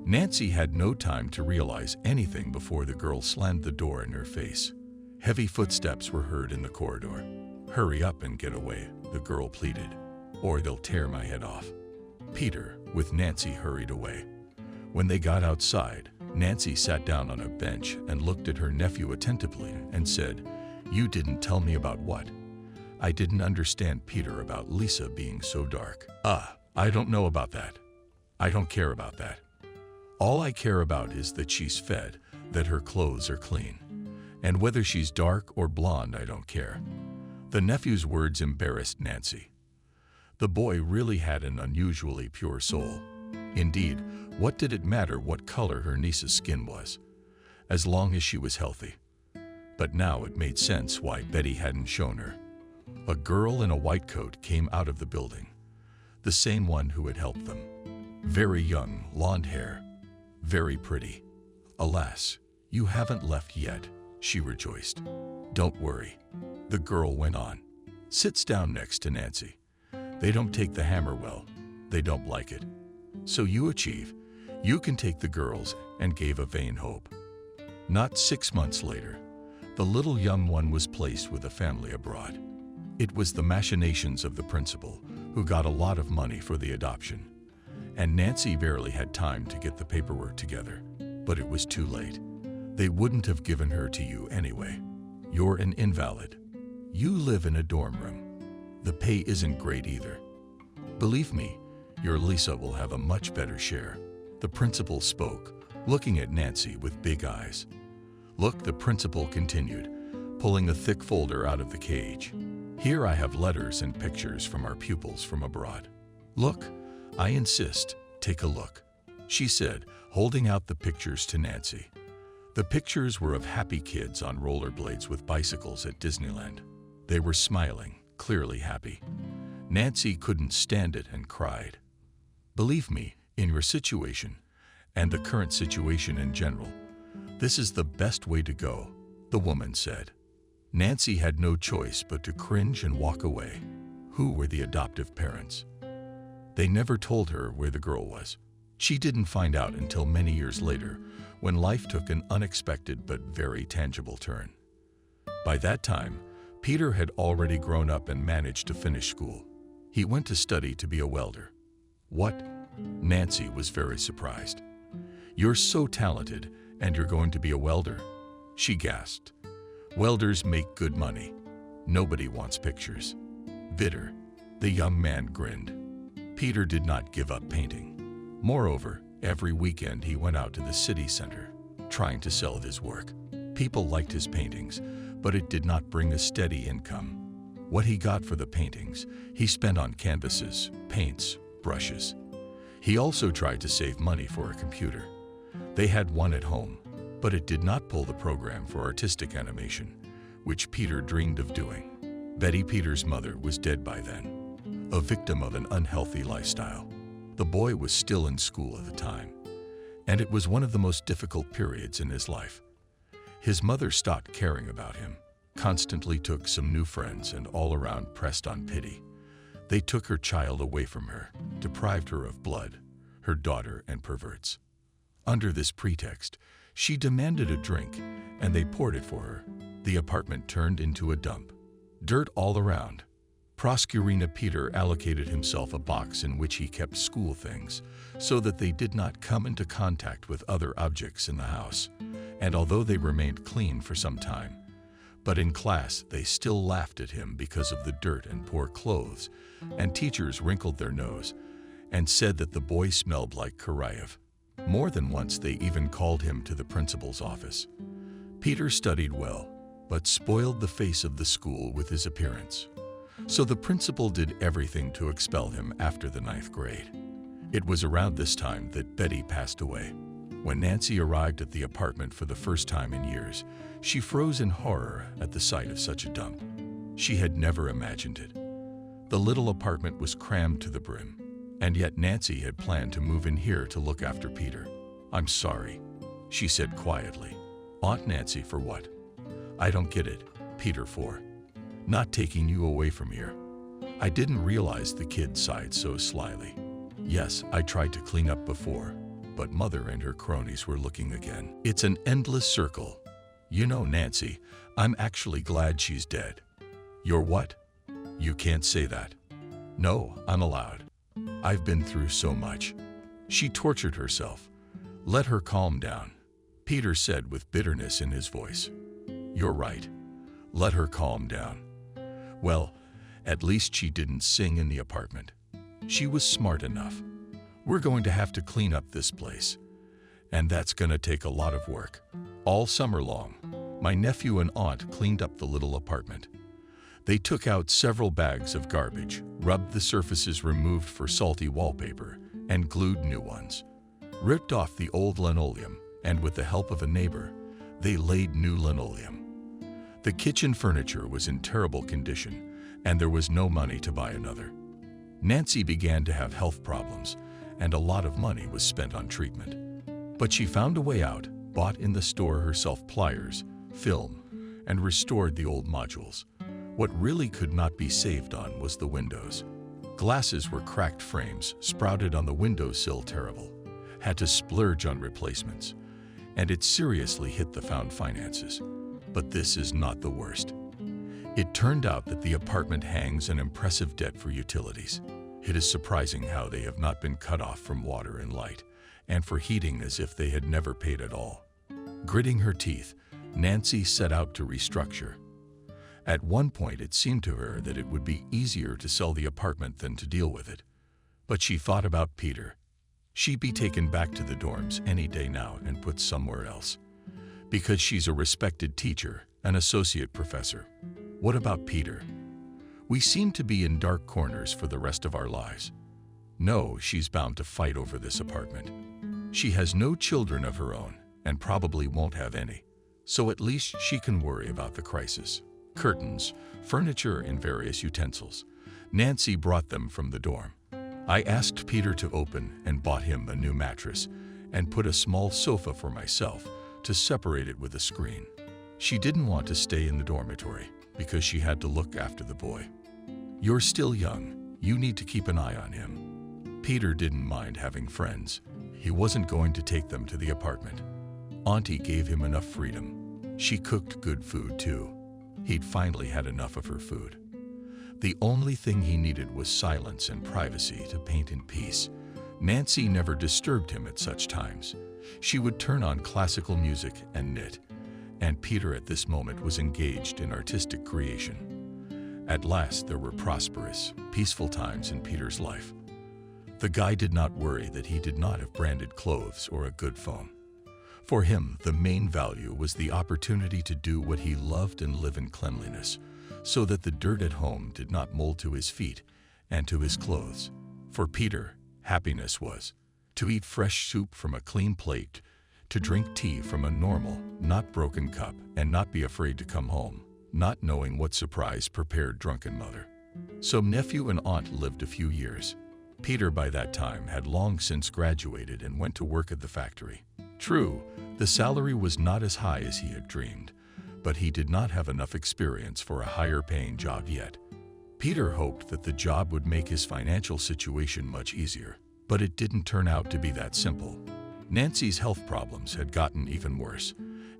Nancy had no time to realize anything before the girl slammed the door in her face. Heavy footsteps were heard in the corridor. "Hurry up and get away," the girl pleaded, "or they'll tear my head off." Peter, with Nancy, hurried away. When they got outside, Nancy sat down on a bench and looked at her nephew attentively and said, "You didn't tell me about what?" "I didn't understand, Peter, about Lisa being so dark." I don't know about that. I don't care about that. All I care about is that she's fed, that her clothes are clean. And whether she's dark or blonde, I don't care." The nephew's words embarrassed Nancy. The boy really had an unusually pure soul. Indeed, what did it matter what color her niece's skin was, as long as she was healthy? But now it made sense why Betty hadn't shown her. A girl in a white coat came out of the building, the same one who had helped them. Very young, blonde hair, very pretty. "Alas, you haven't left yet," she rejoiced. "Don't worry," the girl went on. "Sits down next to Nancy. They don't take the hammer well. They don't like it. So you achieve. You can take the girls," and gave a vain hope. Not 6 months later, the little young one was placed with a family abroad. It was the machinations of the principal, who got a lot of money for the adoption, and Nancy barely had time to get the paperwork together. But it was too late. They wouldn't have given her to you anyway. You're an invalid. You live in a dorm room. The pay isn't great either. Believe me, your Lisa will have a much better share. The principal spoke, looking at Nancy with big eyes. "Look," the principal continued, pulling a thick folder out of the cage. "Here I have letters and pictures from our pupils from abroad. Look, I insist, take a look," she said, holding out the pictures to Nancy. The pictures were of happy kids on rollerblades with bicycles at Disneyland. They were smiling, clearly happy. Nancy couldn't stand it and cried. "Believe me, in your situation, and the current situation in general, this is the best way to go," the woman said. Nancy had no choice but to cringe and walk away. Who were the adoptive parents? They never told her where the girl was. She didn't find out until many years later, when life took an unexpected but very tangible turn. By that time, Peter had already grown up and managed to finish school. He went to study to be a welder. "What?" Nancy was very surprised. "You're so talented, and you're going to be a welder?" she gasped. "Welders make good money. Nobody wants pictures." Bitter, the young man grinned. Peter did not give up painting. Moreover, every weekend he went out to the city center, trying to sell his work. People liked his paintings, but it did not bring a steady income. What he got for the paintings, he spent on canvases, paints, brushes. He also tried to save money for a computer. They had one at home, but it did not pull the program for artistic animation, which Peter dreamed of doing. Betty, Peter's mother, was dead by then, a victim of an unhealthy lifestyle. The boy was still in school at the time, and it was one of the most difficult periods in his life. His mother stopped caring about him, constantly took some new friends, and all around pressed on pity. They took her child away from her, deprived her of blood, her daughter, and perverts. Under this pretext, she demanded a drink, and they poured it for her. The apartment turned into a dump. Dirt all around. Proserpina Peter allocated himself a box in which he kept school things, so that they did not come into contact with other objects in the house, and although they remained clean for some time, but in class they still laughed at him because of the dirt and poor clothes, and teachers wrinkled their nose and said that the boy smelled like Karayev. More than once they even called him to the principal's office. Peter studied well, but spoiled the face of the school with his appearance. So the principal did everything to expel him after the 9th grade. It was around this time that Betty passed away. When Nancy arrived at the apartment for the first time in years, she froze in horror at the sight of such a dump. She had never imagined it. The little apartment was crammed to the brim, and yet Nancy had planned to move in here to look after Peter. "I'm sorry," she said quietly. "Aunt Nancy for what?" "I don't get it, Peter for not taking you away from here." "I didn't realize," the kid sighed so slyly. "Yes, I tried to clean up before, but Mother and her cronies were looking again. It's an endless circle. You know, Nancy, I'm actually glad she's dead." "You're what?" "You can't say that." "No, I'm allowed. I've been through so much." She tortured herself. "Let her calm down," Peter said with bitterness in his voice. "You're right. Let her calm down." Well, at least she didn't sing in the apartment. She was smart enough. "We're going to have to clean up this place, and that's going to take a lot of work." All summer long, my nephew and aunt cleaned up the little apartment. They took out several bags of garbage, rubbed the surfaces removed for salty wallpaper, and glued new ones. Ripped off the old linoleum, and with the help of a neighbor, they laid new linoleum. The kitchen furniture was in terrible condition, and there was no money to buy another. Nancy began to have health problems, and a lot of money was spent on treatment. But she found a way out, bought in the store herself pliers, film, and restored the old modules. What really could not be saved on was the windows. Glasses were cracked frames, sprouted on the windowsill terrible. Had to splurge on replacements, and it seriously hit the found finances. But this is not the worst. It turned out that the apartment hangs an impressive debt for utilities. It is surprising how they have not been cut off from water and light, and for heating as if they had never paid at all. Gritting her teeth, Nancy set out to restructure. At one point it seemed to her that it would be easier to sell the apartment than to deal with it. But she thought about Peter. She'd be taken back to the dorms any day now and put somewhere else. Because she's a respected teacher, an associate professor. What about Peter? We seem to be in dark corners for the rest of our lives. No, she's bound to fight over this apartment. She has no children of her own, and probably won't have any. So at least she can worry about the crisis. Curtains, furniture, and various utensils. Nancy brought them from the dorm. I asked Peter to open and bought him a new mattress and put a small sofa for myself to separate it with a screen. She didn't want to stay in the dormitory because she had to look after the boy. "You're still young. You need to keep an eye on him." Peter didn't mind having friends. He wasn't going to take them to the apartment. Auntie gave him enough freedom. She cooked good food too. He'd finally had enough of her food. The only thing he needed was silence and privacy to paint in peace. Nancy never disturbed him at such times. She would turn on classical music and knit, and Peter at this moment was engaged in artistic creation. At last there were prosperous, peaceful times in Peter's life. The guy did not worry that he did not have branded clothes or a good phone. For him, the main value was the opportunity to do what he loved and live in cleanliness, so that the dirt at home did not mold to his feet and to his clothes. For Peter, happiness was to eat fresh soup from a clean plate, to drink tea from a normal, not broken cup, and not be afraid to come home, not knowing what surprise prepared drunken mother. So nephew and aunt lived a few years. Peter by that time had long since graduated and went to work at the factory. True, the salary was not as high as he had dreamed, but he did not have enough experience for a higher-paying job yet. Peter hoped that the job would make his financial situation much easier, but it didn't turn out to be that simple. Nancy's health problems had gotten even worse,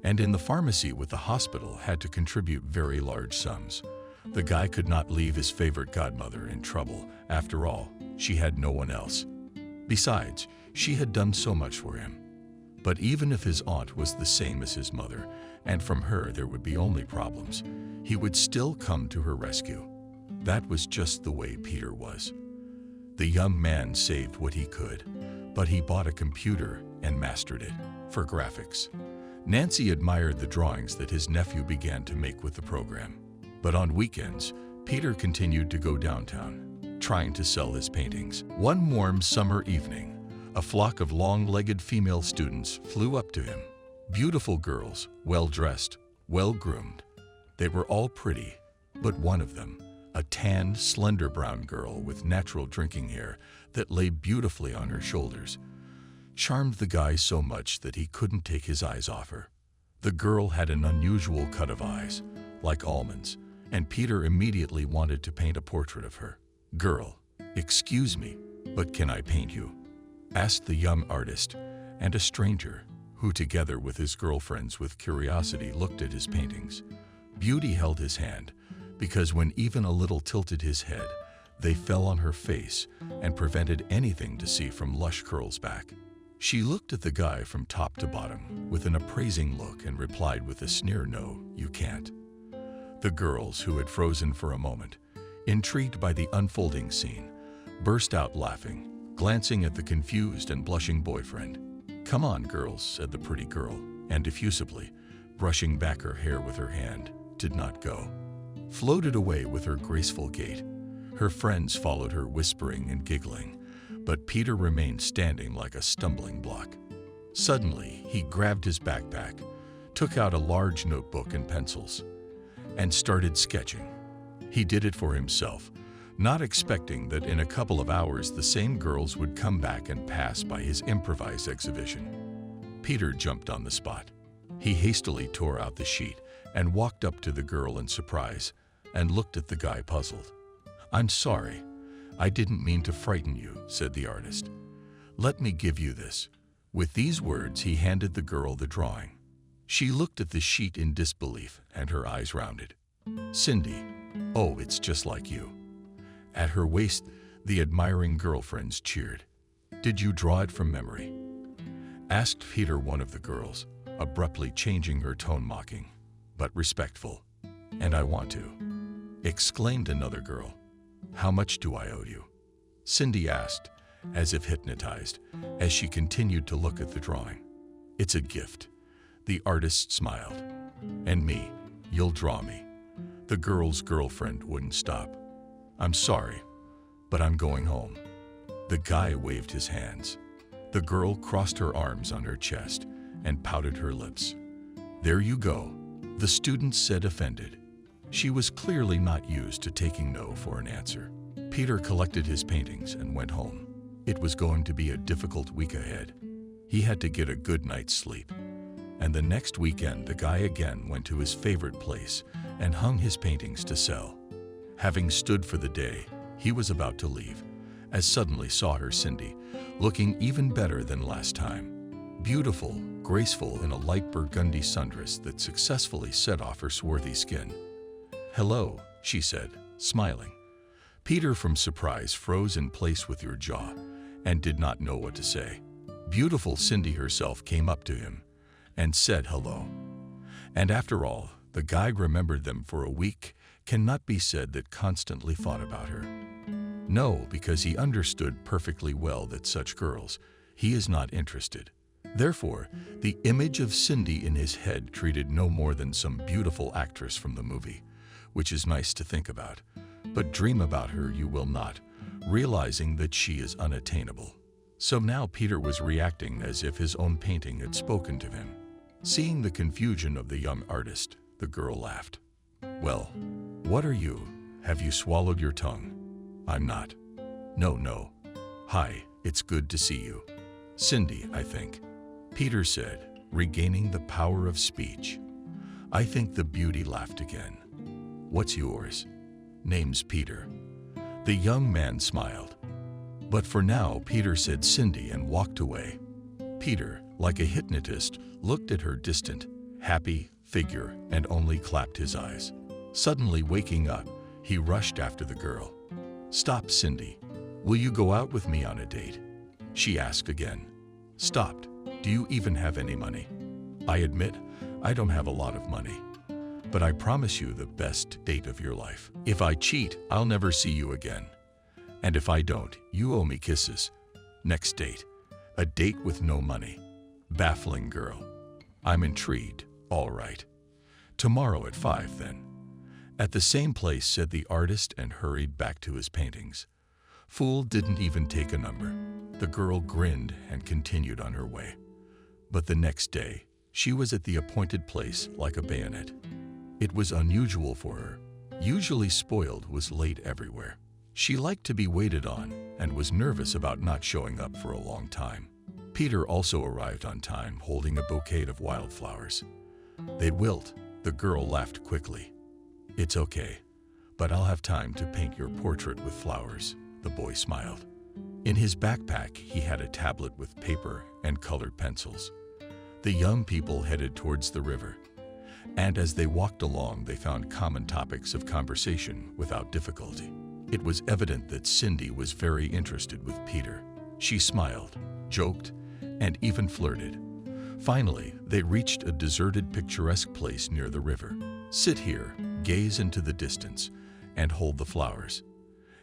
and in the pharmacy with the hospital had to contribute very large sums. The guy could not leave his favorite godmother in trouble. After all, she had no one else. Besides, she had done so much for him. But even if his aunt was the same as his mother, and from her there would be only problems, he would still come to her rescue. That was just the way Peter was. The young man saved what he could, but he bought a computer and mastered it for graphics. Nancy admired the drawings that his nephew began to make with the program. But on weekends, Peter continued to go downtown, trying to sell his paintings. One warm summer evening, a flock of long-legged female students flew up to him. Beautiful girls, well-dressed, well-groomed. They were all pretty, but one of them, a tanned, slender brown girl with natural drinking hair that lay beautifully on her shoulders, charmed the guy so much that he couldn't take his eyes off her. The girl had an unusual cut of eyes, like almonds, and Peter immediately wanted to paint a portrait of her. "Girl, excuse me, but can I paint you?" asked the young artist, and a stranger, who together with his girlfriends with curiosity looked at his paintings. Beauty held his hand, because when even a little tilted his head, they fell on her face and prevented anything to see from lush curls back. She looked at the guy from top to bottom with an appraising look and replied with a sneer, "No, you can't." The girls, who had frozen for a moment, intrigued by the unfolding scene, burst out laughing, glancing at the confused and blushing boyfriend. "Come on, girls," said the pretty girl, and effusively, brushing back her hair with her hand, did not go. Floated away with her graceful gait. Her friends followed her, whispering and giggling, but Peter remained standing like a stumbling block. Suddenly, he grabbed his backpack, took out a large notebook and pencils, and started sketching. He did it for himself, not expecting that in a couple of hours the same girls would come back and pass by his improvised exhibition. Peter jumped on the spot. He hastily tore out the sheet and walked up to the girl in surprise and looked at the guy puzzled. "I'm sorry, I didn't mean to frighten you," said the artist. "Let me give you this." With these words, he handed the girl the drawing. She looked at the sheet in disbelief, and her eyes rounded. "Cindy, oh, it's just like you." At her waist, the admiring girlfriends cheered. "Did you draw it from memory?" asked Peter, one of the girls, abruptly changing her tone, mocking, but respectful. "And I want to," exclaimed another girl. "How much do I owe you?" Cindy asked, as if hypnotized, as she continued to look at the drawing. "It's a gift." The artist smiled. "And me, you'll draw me." The girl's girlfriend wouldn't stop. "I'm sorry, but I'm going home." The guy waved his hands. The girl crossed her arms on her chest and pouted her lips. "There you go," the student said, offended. She was clearly not used to taking no for an answer. Peter collected his paintings and went home. It was going to be a difficult week ahead. He had to get a good night's sleep. And the next weekend, the guy again went to his favorite place and hung his paintings to sell. Having stood for the day, he was about to leave, as suddenly saw her, Cindy, looking even better than last time. Beautiful, graceful in a light burgundy sundress that successfully set off her swarthy skin. "Hello," she said, smiling. Peter, from surprise, froze in place with your jaw and did not know what to say. Beautiful Cindy herself came up to him and said hello. And after all, the guy remembered them for a week cannot be said that constantly thought about her. No, because he understood perfectly well that such girls, he is not interested. Therefore, the image of Cindy in his head treated no more than some beautiful actress from the movie, which is nice to think about, but dream about her you will not, realizing that she is unattainable. So now Peter was reacting as if his own painting had spoken to him. Seeing the confusion of the young artist, the girl laughed. "Well, what are you? Have you swallowed your tongue?" "I'm not." No. "Hi, it's good to see you." "Cindy, I think," Peter said, regaining the power of speech. "I think." The beauty laughed again. "What's yours?" "Name's Peter." The young man smiled. "But for now," Peter said Cindy and walked away. Peter, like a hypnotist, looked at her distant, happy figure and only clapped his eyes. Suddenly waking up, he rushed after the girl. "Stop, Cindy. Will you go out with me on a date?" she asked again. Stopped, Do you even have any money? I admit, I don't have a lot of money. But I promise you the best date of your life. If I cheat, I'll never see you again. And if I don't, you owe me kisses. Next date. A date with no money. Baffling girl. I'm intrigued. All right. Tomorrow at 5 then. At the same place, said the artist and hurried back to his paintings. Fool didn't even take a number. The girl grinned and continued on her way. But the next day, she was at the appointed place like a bayonet. It was unusual for her. Usually spoiled was late everywhere. She liked to be waited on and was nervous about not showing up for a long time. Peter also arrived on time holding a bouquet of wildflowers. They'd wilt. The girl laughed quickly. It's okay, but I'll have time to paint your portrait with flowers, the boy smiled. In his backpack, he had a tablet with paper and colored pencils. The young people headed towards the river, and as they walked along, they found common topics of conversation without difficulty. It was evident that Cindy was very interested with Peter. She smiled, joked, and even flirted. Finally, they reached a deserted, picturesque place near the river. Sit here, gaze into the distance, and hold the flowers.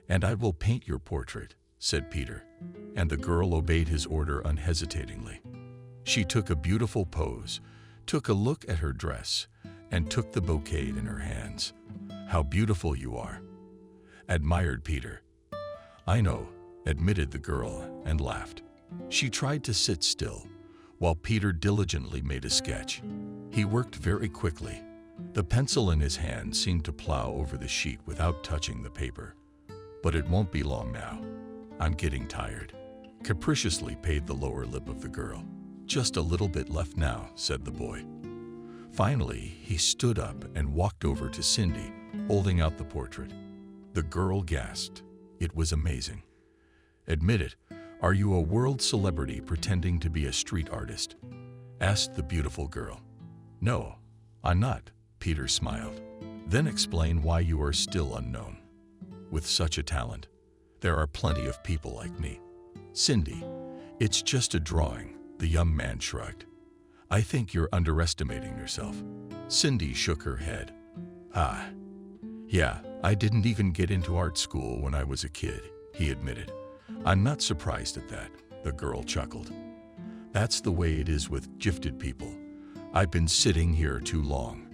And I will paint your portrait, said Peter, and the girl obeyed his order unhesitatingly. She took a beautiful pose, took a look at her dress, and took the bouquet in her hands. How beautiful you are, admired Peter. I know, admitted the girl and laughed. She tried to sit still, while Peter diligently made a sketch. He worked very quickly. The pencil in his hand seemed to plow over the sheet without touching the paper. But it won't be long now. I'm getting tired. Capriciously paid the lower lip of the girl. Just a little bit left now, said the boy. Finally, he stood up and walked over to Cindy, holding out the portrait. The girl gasped. It was amazing. Admit it, are you a world celebrity pretending to be a street artist? Asked the beautiful girl. No, I'm not, Peter smiled. Then explain why you are still unknown. With such a talent, there are plenty of people like me. Cindy, it's just a drawing, the young man shrugged. I think you're underestimating yourself. Cindy shook her head. Yeah, I didn't even get into art school when I was a kid, he admitted. I'm not surprised at that, the girl chuckled. That's the way it is with gifted people. I've been sitting here too long.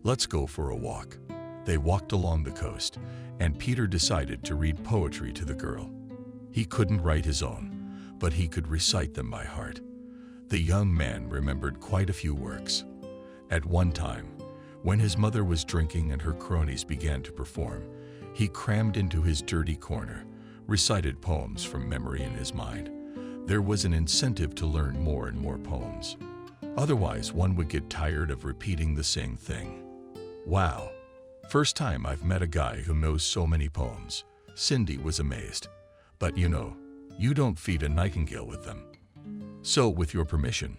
Let's go for a walk. They walked along the coast, and Peter decided to read poetry to the girl. He couldn't write his own, but he could recite them by heart. The young man remembered quite a few works. At one time, when his mother was drinking and her cronies began to perform, he crammed into his dirty corner, recited poems from memory in his mind. There was an incentive to learn more and more poems. Otherwise, one would get tired of repeating the same thing. Wow, first time I've met a guy who knows so many poems. Cindy was amazed. But you know, you don't feed a nightingale with them. So, with your permission,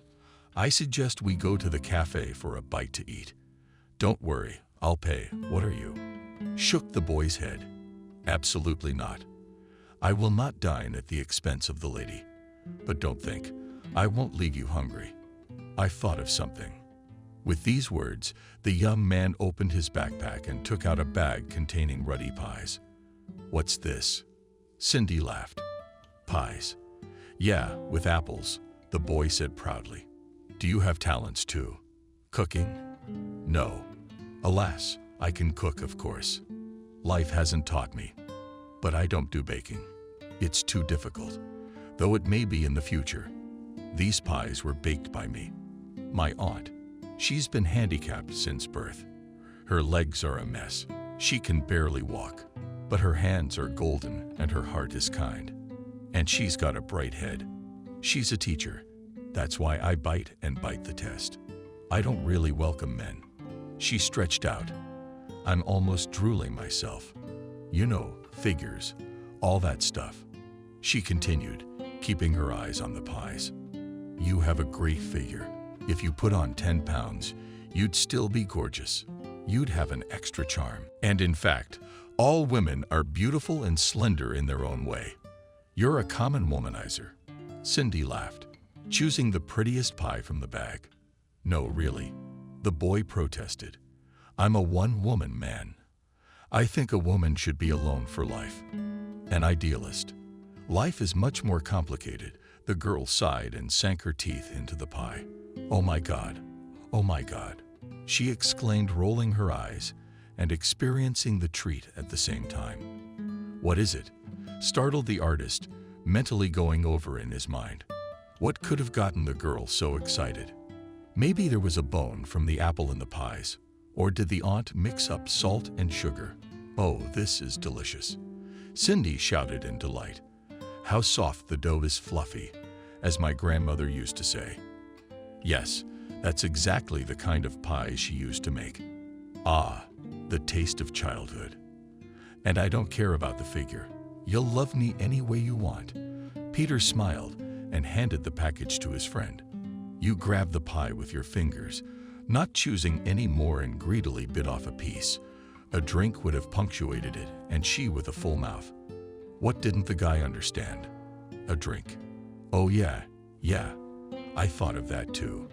I suggest we go to the cafe for a bite to eat. Don't worry, I'll pay. What are you? Shook the boy's head. Absolutely not. I will not dine at the expense of the lady. But don't think, I won't leave you hungry. I've thought of something. With these words, the young man opened his backpack and took out a bag containing ruddy pies. What's this? Cindy laughed. Pies. Yeah, with apples, the boy said proudly. Do you have talents too? Cooking? No. Alas, I can cook, of course. Life hasn't taught me. But I don't do baking. It's too difficult, though it may be in the future. These pies were baked by me. My aunt. She's been handicapped since birth. Her legs are a mess. She can barely walk, but her hands are golden and her heart is kind. And she's got a bright head. She's a teacher. That's why I bite and bite the test. I don't really welcome men. She stretched out. I'm almost drooling myself. You know, figures, all that stuff. She continued, keeping her eyes on the pies. You have a great figure. If you put on 10 pounds, you'd still be gorgeous. You'd have an extra charm. And in fact, all women are beautiful and slender in their own way. You're a common womanizer. Cindy laughed. choosing the prettiest pie from the bag. No, really, the boy protested. I'm a one-woman man. I think a woman should be alone for life. An idealist. Life is much more complicated. The girl sighed and sank her teeth into the pie. Oh my God, oh my God, she exclaimed, rolling her eyes and experiencing the treat at the same time. What is it? Startled the artist, mentally going over in his mind. What could have gotten the girl so excited? Maybe there was a bone from the apple in the pies, or did the aunt mix up salt and sugar? Oh, this is delicious. Cindy shouted in delight. How soft the dough is, fluffy, as my grandmother used to say. Yes, that's exactly the kind of pie she used to make. Ah, the taste of childhood. And I don't care about the figure. You'll love me any way you want. Peter smiled and handed the package to his friend. You grabbed the pie with your fingers, not choosing any more, and greedily bit off a piece. A drink would have punctuated it, and she with a full mouth. What didn't the guy understand? A drink. Oh yeah, I thought of that too.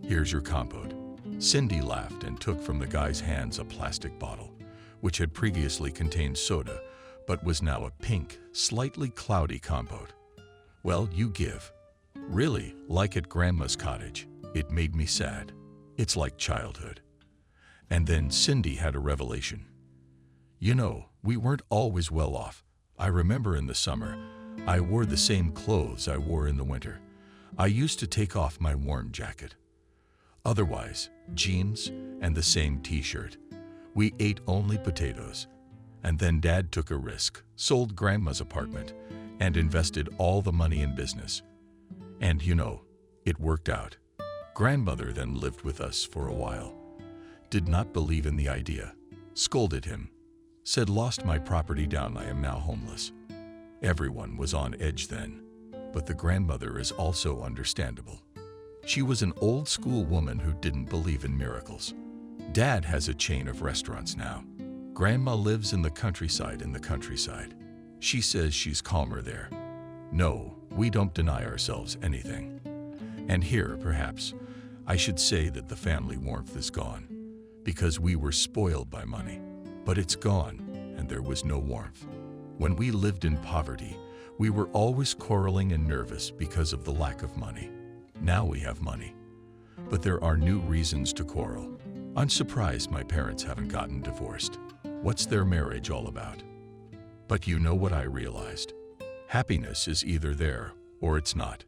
Here's your compote. Cindy laughed and took from the guy's hands a plastic bottle, which had previously contained soda, but was now a pink, slightly cloudy compote. Well, you give. Really, like at Grandma's cottage. It made me sad. It's like childhood. And then Cindy had a revelation. You know, we weren't always well off. I remember in the summer, I wore the same clothes I wore in the winter. I used to take off my warm jacket. Otherwise, jeans and the same t-shirt. We ate only potatoes. And then Dad took a risk, sold Grandma's apartment, and invested all the money in business. And you know, it worked out. Grandmother then lived with us for a while. Did not believe in the idea. Scolded him. Said lost my property down, I am now homeless. Everyone was on edge then. But the grandmother is also understandable. She was an old school woman who didn't believe in miracles. Dad has a chain of restaurants now. Grandma lives in the countryside She says she's calmer there. No, we don't deny ourselves anything. And here, perhaps, I should say that the family warmth is gone, because we were spoiled by money. But it's gone, and there was no warmth. When we lived in poverty, we were always quarreling and nervous because of the lack of money. Now we have money, but there are new reasons to quarrel. I'm surprised my parents haven't gotten divorced. What's their marriage all about? But you know what I realized? Happiness is either there or it's not.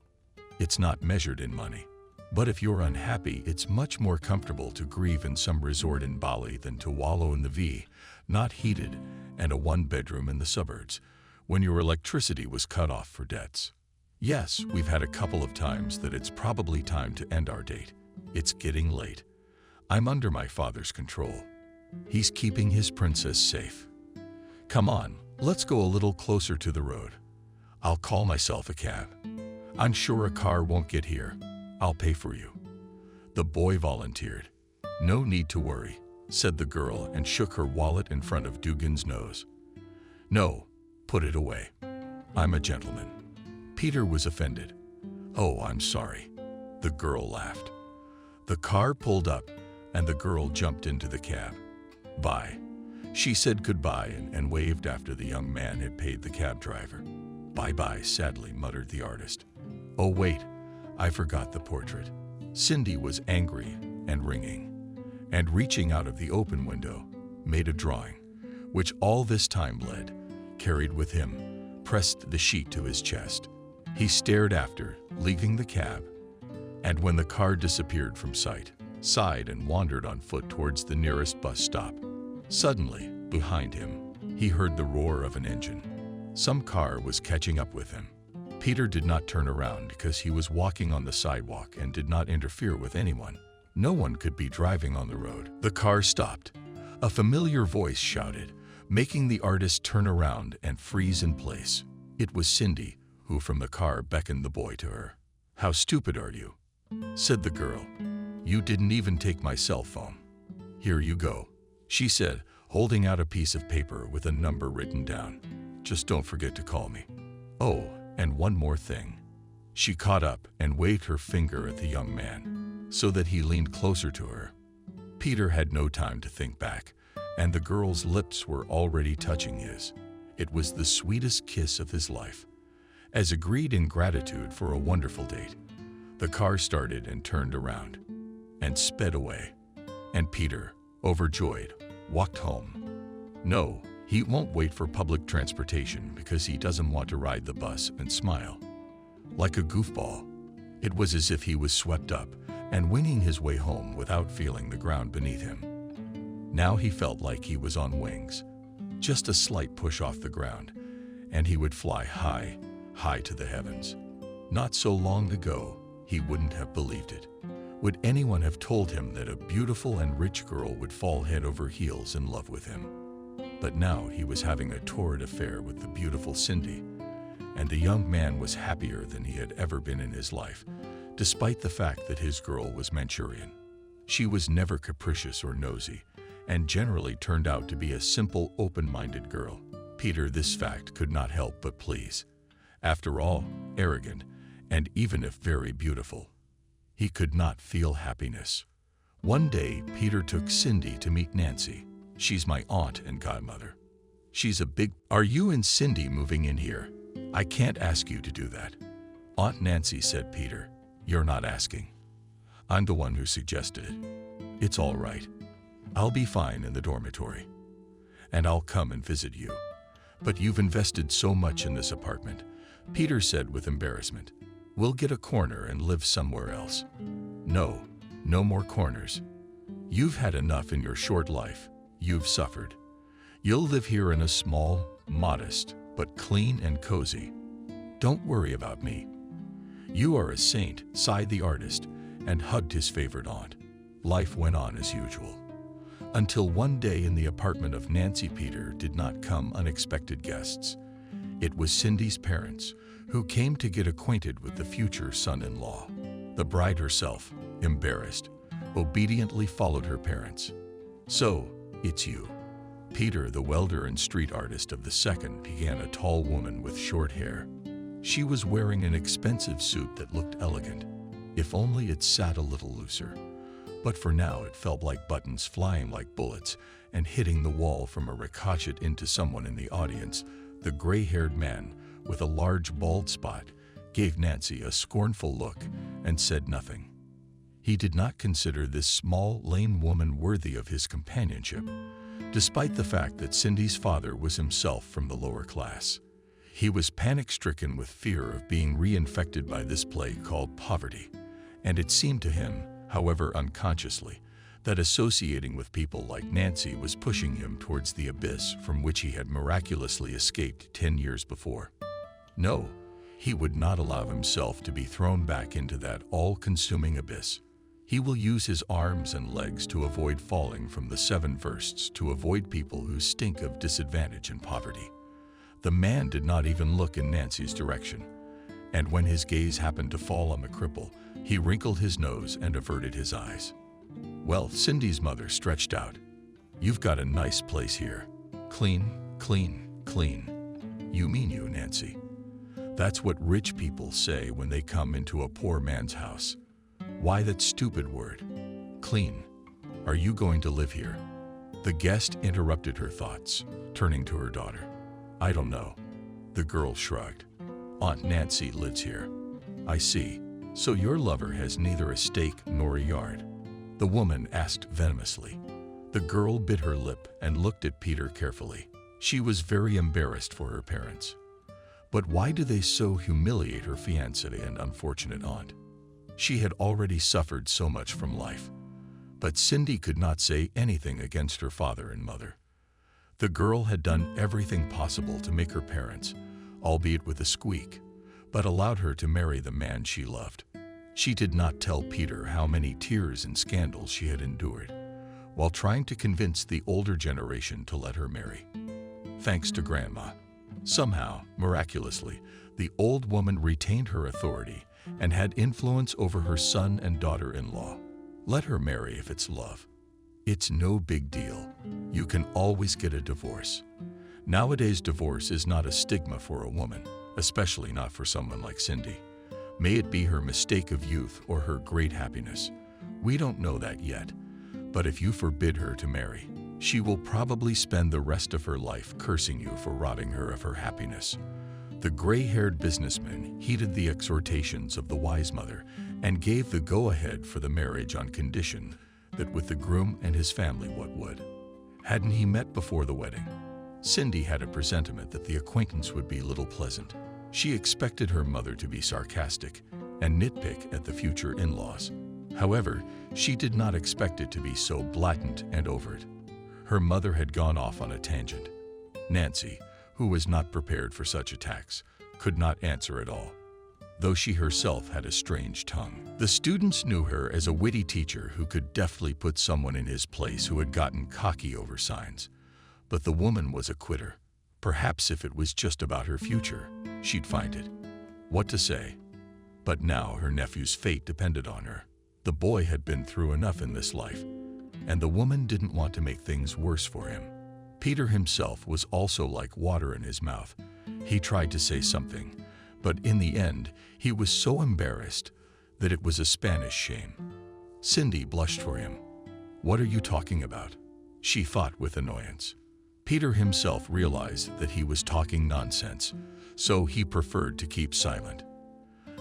It's not measured in money. But if you're unhappy, it's much more comfortable to grieve in some resort in Bali than to wallow in the V, not heated, and a one-bedroom in the suburbs, when your electricity was cut off for debts. Yes, we've had a couple of times that it's probably time to end our date. It's getting late. I'm under my father's control. He's keeping his princess safe. Come on, let's go a little closer to the road. I'll call myself a cab. I'm sure a car won't get here. I'll pay for you. The boy volunteered. No need to worry, said the girl and shook her wallet in front of Dugan's nose. No, put it away. I'm a gentleman. Peter was offended. Oh, I'm sorry. The girl laughed. The car pulled up and the girl jumped into the cab. Bye. She said goodbye and waved after the young man had paid the cab driver. Bye-bye, sadly muttered the artist. Oh wait, I forgot the portrait. Cindy was angry and ringing, and reaching out of the open window, made a drawing, which all this time led, carried with him, pressed the sheet to his chest. He stared after, leaving the cab, and when the car disappeared from sight, sighed and wandered on foot towards the nearest bus stop. Suddenly, behind him, he heard the roar of an engine. Some car was catching up with him. Peter did not turn around because he was walking on the sidewalk and did not interfere with anyone. No one could be driving on the road. The car stopped. A familiar voice shouted, making the artist turn around and freeze in place. It was Cindy, who from the car beckoned the boy to her. How stupid are you? Said the girl. You didn't even take my cell phone. Here you go, she said, holding out a piece of paper with a number written down. Just don't forget to call me. Oh, and one more thing. She caught up and waved her finger at the young man so that he leaned closer to her. Peter had no time to think back, and the girl's lips were already touching his. It was the sweetest kiss of his life. As agreed in gratitude for a wonderful date, the car started and turned around and sped away. And Peter, overjoyed, walked home. No, he won't wait for public transportation because he doesn't want to ride the bus and smile. Like a goofball, it was as if he was swept up and winging his way home without feeling the ground beneath him. Now he felt like he was on wings, just a slight push off the ground, and he would fly high, high to the heavens. Not so long ago, he wouldn't have believed it. Would anyone have told him that a beautiful and rich girl would fall head over heels in love with him? But now he was having a torrid affair with the beautiful Cindy, and the young man was happier than he had ever been in his life, despite the fact that his girl was Manchurian. She was never capricious or nosy, and generally turned out to be a simple, open-minded girl. Peter, this fact could not help but please. After all, arrogant, and even if very beautiful, he could not feel happiness. One day, Peter took Cindy to meet Nancy. She's my aunt and godmother. She's a big... Are you and Cindy moving in here? I can't ask you to do that. Aunt Nancy said, Peter, you're not asking. I'm the one who suggested it. It's all right. I'll be fine in the dormitory. And I'll come and visit you. But you've invested so much in this apartment, Peter said with embarrassment. We'll get a corner and live somewhere else. No, no more corners. You've had enough in your short life. You've suffered. You'll live here in a small, modest, but clean and cozy. Don't worry about me. You are a saint, sighed the artist, and hugged his favorite aunt. Life went on as usual. Until one day in the apartment of Nancy, Peter did not come unexpected guests. It was Cindy's parents, who came to get acquainted with the future son-in-law. The bride herself, embarrassed, obediently followed her parents. So, it's you. Peter, the welder and street artist of the second, began a tall woman with short hair. She was wearing an expensive suit that looked elegant, if only it sat a little looser. But for now it felt like buttons flying like bullets and hitting the wall from a ricochet into someone in the audience. The gray-haired man, with a large bald spot, gave Nancy a scornful look and said nothing. He did not consider this small, lame woman worthy of his companionship, despite the fact that Cindy's father was himself from the lower class. He was panic-stricken with fear of being reinfected by this plague called poverty, and it seemed to him, however unconsciously, that associating with people like Nancy was pushing him towards the abyss from which he had miraculously escaped 10 years before. No, he would not allow himself to be thrown back into that all-consuming abyss. He will use his arms and legs to avoid falling from the 7 versts, to avoid people who stink of disadvantage and poverty. The man did not even look in Nancy's direction, and when his gaze happened to fall on the cripple, he wrinkled his nose and averted his eyes. Well, Cindy's mother stretched out. You've got a nice place here. Clean, clean, clean. You mean you, Nancy. That's what rich people say when they come into a poor man's house. Why that stupid word? Clean. Are you going to live here? The guest interrupted her thoughts, turning to her daughter. I don't know. The girl shrugged. Aunt Nancy lives here. I see. So your lover has neither a stake nor a yard? The woman asked venomously. The girl bit her lip and looked at Peter carefully. She was very embarrassed for her parents. But why do they so humiliate her fiancée and unfortunate aunt? She had already suffered so much from life. But Cindy could not say anything against her father and mother. The girl had done everything possible to make her parents, albeit with a squeak, but allowed her to marry the man she loved. She did not tell Peter how many tears and scandals she had endured, while trying to convince the older generation to let her marry. Thanks to Grandma. Somehow, miraculously, the old woman retained her authority and had influence over her son and daughter-in-law. Let her marry if it's love. It's no big deal. You can always get a divorce. Nowadays, divorce is not a stigma for a woman, especially not for someone like Cindy. May it be her mistake of youth or her great happiness. We don't know that yet. But if you forbid her to marry, she will probably spend the rest of her life cursing you for robbing her of her happiness. The gray-haired businessman heeded the exhortations of the wise mother and gave the go-ahead for the marriage on condition that with the groom and his family what would. Hadn't he met before the wedding? Cindy had a presentiment that the acquaintance would be little pleasant. She expected her mother to be sarcastic and nitpick at the future in-laws. However, she did not expect it to be so blatant and overt. Her mother had gone off on a tangent. Nancy, who was not prepared for such attacks, could not answer at all, though she herself had a strange tongue. The students knew her as a witty teacher who could deftly put someone in his place who had gotten cocky over signs. But the woman was a quitter. Perhaps if it was just about her future, she'd find it. What to say? But now her nephew's fate depended on her. The boy had been through enough in this life, and the woman didn't want to make things worse for him. Peter himself was also like water in his mouth. He tried to say something, but in the end, he was so embarrassed that it was a Spanish shame. Cindy blushed for him. "What are you talking about?" she thought with annoyance. Peter himself realized that he was talking nonsense, so he preferred to keep silent.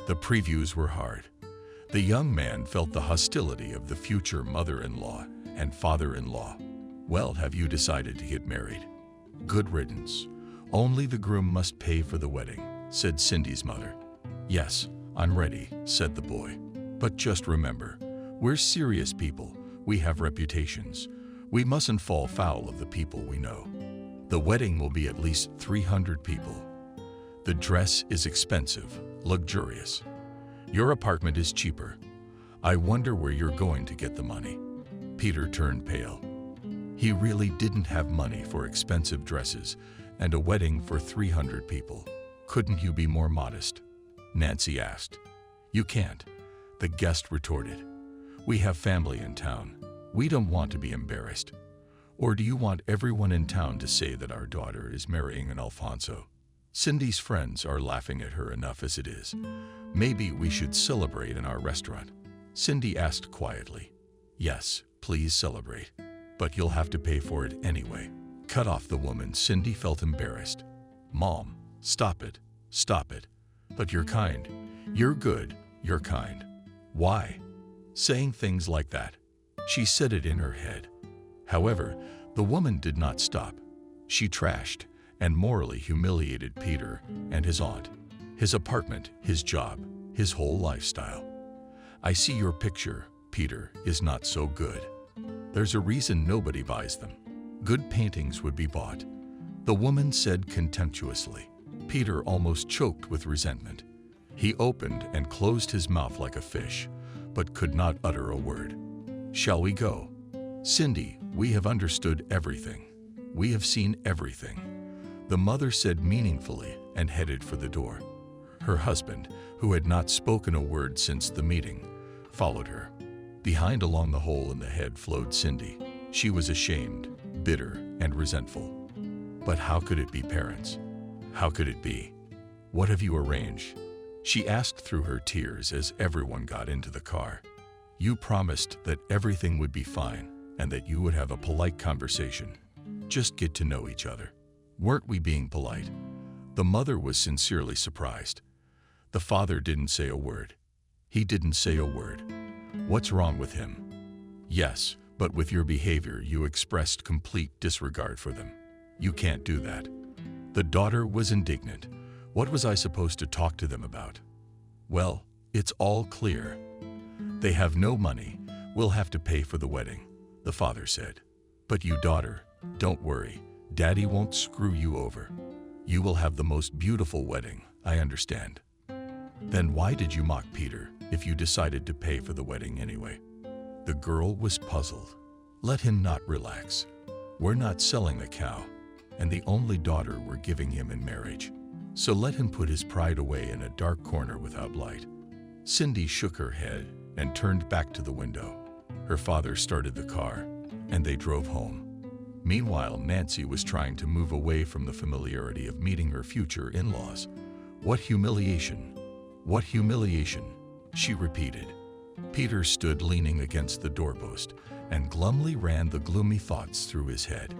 The previews were hard. The young man felt the hostility of the future mother-in-law and father-in-law. "Well, have you decided to get married?" "Good riddance. Only the groom must pay for the wedding," said Cindy's mother. "Yes, I'm ready," said the boy. "But just remember, we're serious people. We have reputations. We mustn't fall foul of the people we know. The wedding will be at least 300 people. The dress is expensive, luxurious. Your apartment is cheaper. I wonder where you're going to get the money." Peter turned pale. He really didn't have money for expensive dresses and a wedding for 300 people. "Couldn't you be more modest?" Nancy asked. "You can't," the guest retorted. "We have family in town. We don't want to be embarrassed. Or do you want everyone in town to say that our daughter is marrying an Alfonso? Cindy's friends are laughing at her enough as it is. Maybe we should celebrate in our restaurant." Cindy asked quietly. "Yes, please celebrate. But you'll have to pay for it anyway." Cut off the woman. Cindy felt embarrassed. "Mom, stop it. Stop it. But you're kind. You're good. You're kind. Why?" Saying things like that. She said it in her head. However, the woman did not stop. She trashed and morally humiliated Peter and his aunt, his apartment, his job, his whole lifestyle. "I see your picture, Peter, is not so good. There's a reason nobody buys them. Good paintings would be bought," the woman said contemptuously. Peter almost choked with resentment. He opened and closed his mouth like a fish, but could not utter a word. "Shall we go?" "Cindy, we have understood everything. We have seen everything," the mother said meaningfully and headed for the door. Her husband, who had not spoken a word since the meeting, followed her. Behind along the hole in the head flowed Cindy. She was ashamed, bitter, and resentful. But how could it be parents? How could it be? "What have you arranged?" she asked through her tears as everyone got into the car. "You promised that everything would be fine and that you would have a polite conversation. Just get to know each other. Weren't we being polite?" The mother was sincerely surprised. The father didn't say a word. He didn't say a word. What's wrong with him? "Yes, but with your behavior you expressed complete disregard for them. You can't do that." The daughter was indignant. What was I supposed to talk to them about? "Well, it's all clear. They have no money. We'll have to pay for the wedding," the father said. "But you, daughter, don't worry. Daddy won't screw you over. You will have the most beautiful wedding, I understand." "Then why did you mock Peter if you decided to pay for the wedding anyway?" The girl was puzzled. Let him not relax. We're not selling the cow, and the only daughter we're giving him in marriage. So let him put his pride away in a dark corner without light. Cindy shook her head and turned back to the window. Her father started the car, and they drove home. Meanwhile, Nancy was trying to move away from the familiarity of meeting her future in-laws. What humiliation! What humiliation, she repeated. Peter stood leaning against the doorpost and glumly ran the gloomy thoughts through his head.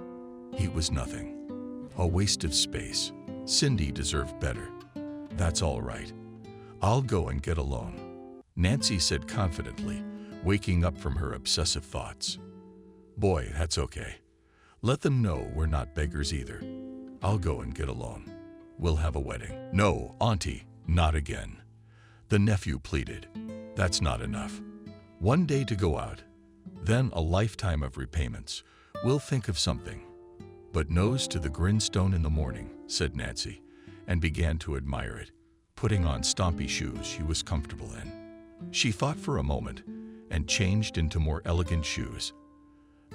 He was nothing. A waste of space. Cindy deserved better. That's all right. I'll go and get a loan, Nancy said confidently, waking up from her obsessive thoughts. Boy, that's okay. Let them know we're not beggars either. I'll go and get a loan. We'll have a wedding. No, Auntie, not again. The nephew pleaded. That's not enough. One day to go out, then a lifetime of repayments. We'll think of something. But nose to the grindstone in the morning, said Nancy, and began to admire it, putting on stompy shoes she was comfortable in. She thought for a moment and changed into more elegant shoes.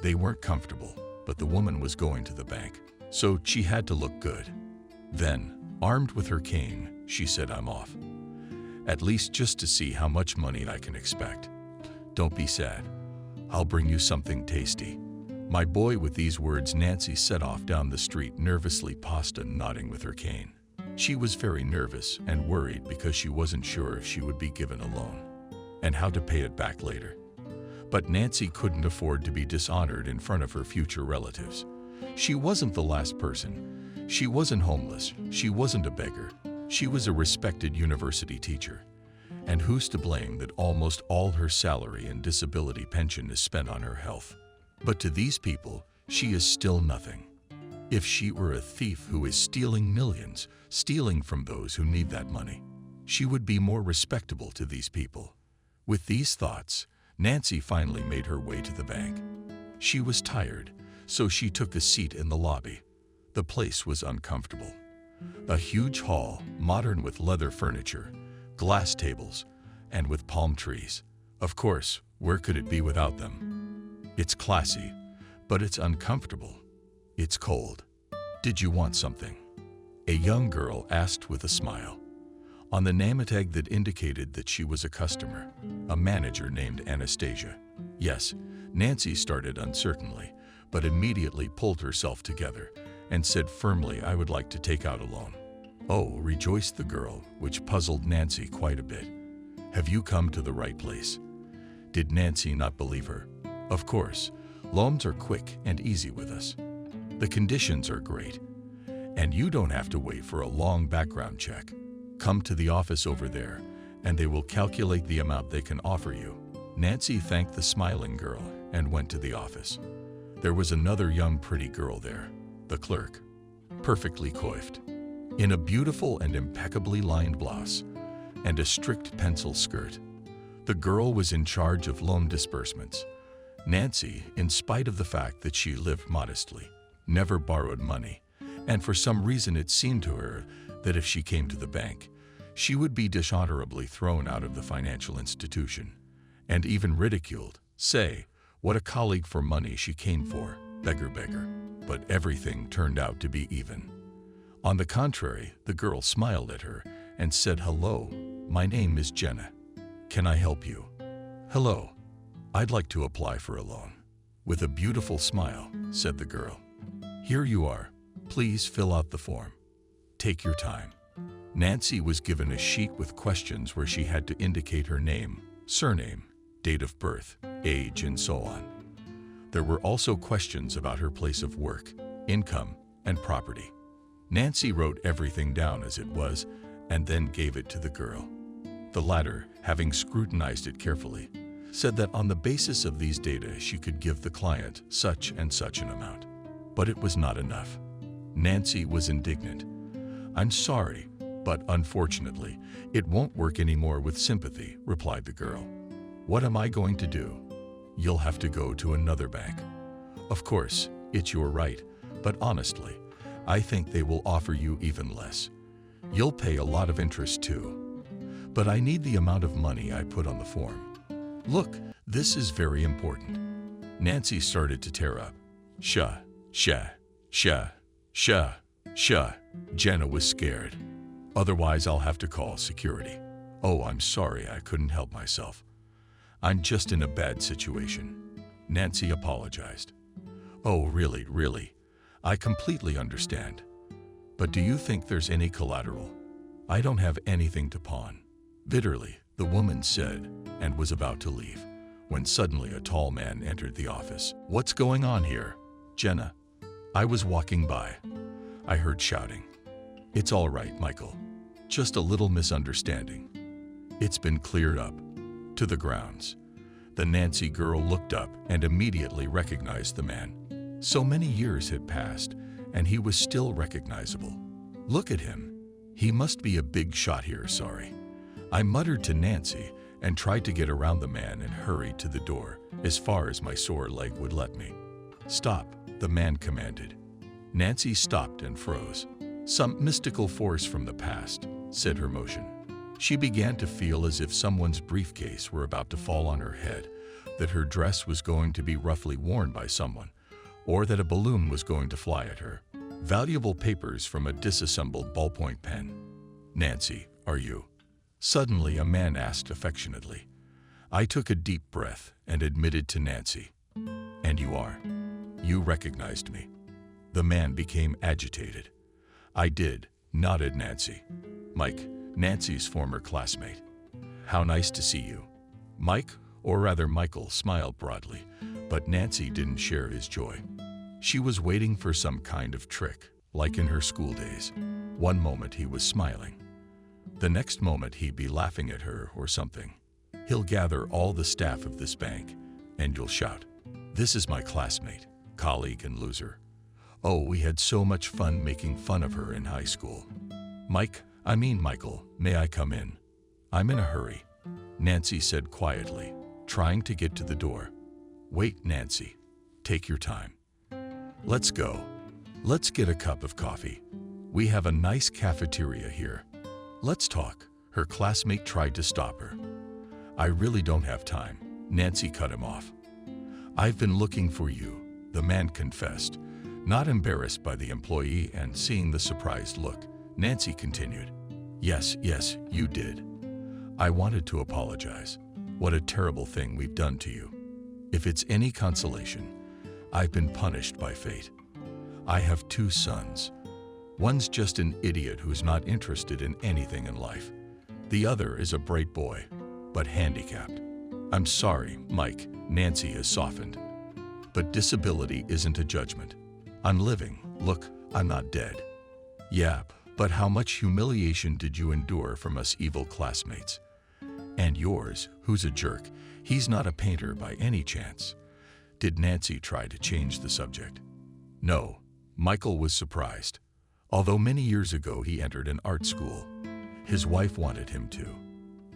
They weren't comfortable, but the woman was going to the bank, so she had to look good. Then, armed with her cane, she said, I'm off. At least just to see how much money I can expect. Don't be sad. I'll bring you something tasty. My boy. With these words, Nancy set off down the street, nervously nodding with her cane. She was very nervous and worried because she wasn't sure if she would be given a loan and how to pay it back later. But Nancy couldn't afford to be dishonored in front of her future relatives. She wasn't the last person. She wasn't homeless. She wasn't a beggar. She was a respected university teacher. And who's to blame that almost all her salary and disability pension is spent on her health? But to these people, she is still nothing. If she were a thief who is stealing millions, stealing from those who need that money, she would be more respectable to these people. With these thoughts, Nancy finally made her way to the bank. She was tired, so she took a seat in the lobby. The place was uncomfortable. A huge hall, modern with leather furniture, glass tables, and with palm trees. Of course, where could it be without them? It's classy, but it's uncomfortable. It's cold. Did you want something? A young girl asked with a smile. On the name tag that indicated that she was a customer, a manager named Anastasia. Yes, Nancy started uncertainly, but immediately pulled herself together and said firmly, I would like to take out a loan. Oh, rejoiced the girl, which puzzled Nancy quite a bit. Have you come to the right place? Did Nancy not believe her? Of course, loans are quick and easy with us. The conditions are great, and you don't have to wait for a long background check. Come to the office over there, and they will calculate the amount they can offer you. Nancy thanked the smiling girl and went to the office. There was another young pretty girl there, the clerk, perfectly coiffed, in a beautiful and impeccably lined blouse and a strict pencil skirt. The girl was in charge of loan disbursements. Nancy, in spite of the fact that she lived modestly, never borrowed money, and for some reason it seemed to her that if she came to the bank, she would be dishonorably thrown out of the financial institution, and even ridiculed. Say, what a colleague for money she came for, beggar. But everything turned out to be even. On the contrary, the girl smiled at her and said, hello, my name is Jenna. Can I help you? Hello. I'd like to apply for a loan. With a beautiful smile, said the girl. Here you are. Please fill out the form. Take your time. Nancy was given a sheet with questions where she had to indicate her name, surname, date of birth, age, and so on. There were also questions about her place of work, income, and property. Nancy wrote everything down as it was and then gave it to the girl. The latter, having scrutinized it carefully, said that on the basis of these data she could give the client such and such an amount. But it was not enough. Nancy was indignant. I'm sorry, but unfortunately, it won't work anymore with sympathy, replied the girl. What am I going to do? You'll have to go to another bank. Of course, it's your right, but honestly, I think they will offer you even less. You'll pay a lot of interest too. But I need the amount of money I put on the form. Look, this is very important. Nancy started to tear up. Sha. Jenna was scared. Otherwise, I'll have to call security. Oh, I'm sorry, I couldn't help myself. I'm just in a bad situation. Nancy apologized. Oh, really, I completely understand. But do you think there's any collateral? I don't have anything to pawn. Bitterly, the woman said, and was about to leave, when suddenly a tall man entered the office. "What's going on here?" "Jenna, I was walking by. I heard shouting." "It's all right, Michael. Just a little misunderstanding. It's been cleared up." To the grounds. The Nancy girl looked up and immediately recognized the man. So many years had passed, and he was still recognizable. "Look at him. He must be a big shot here, sorry." I muttered to Nancy and tried to get around the man and hurried to the door, as far as my sore leg would let me. "Stop," the man commanded. Nancy stopped and froze. "Some mystical force from the past," said her motion. She began to feel as if someone's briefcase were about to fall on her head, that her dress was going to be roughly worn by someone, or that a balloon was going to fly at her. Valuable papers from a disassembled ballpoint pen. "Nancy, are you?" Suddenly a man asked affectionately. I took a deep breath and admitted to Nancy. "And you are? You recognized me?" The man became agitated. "I did," nodded Nancy. "Mike, Nancy's former classmate. How nice to see you." Mike, or rather Michael, smiled broadly, but Nancy didn't share his joy. She was waiting for some kind of trick, like in her school days. One moment he was smiling. The next moment he'd be laughing at her or something. "He'll gather all the staff of this bank, and you'll shout, 'This is my classmate, colleague and loser.' Oh, we had so much fun making fun of her in high school." Michael, may I come in?" "I'm in a hurry," Nancy said quietly, trying to get to the door. "Wait, Nancy. Take your time. Let's go. Let's get a cup of coffee. We have a nice cafeteria here. Let's talk." Her classmate tried to stop her. "I really don't have time," Nancy cut him off. "I've been looking for you," the man confessed, not embarrassed by the employee and seeing the surprised look. Nancy continued, Yes, you did. I wanted to apologize. What a terrible thing we've done to you. If it's any consolation, I've been punished by fate. I have 2 sons. One's just an idiot who's not interested in anything in life. The other is a bright boy, but handicapped. I'm sorry, Mike," Nancy has softened. "But disability isn't a judgment. I'm living. Look, I'm not dead." "Yeah, but how much humiliation did you endure from us evil classmates? And yours, who's a jerk, he's not a painter by any chance." Did Nancy try to change the subject? No, Michael was surprised. Although many years ago he entered an art school, his wife wanted him to.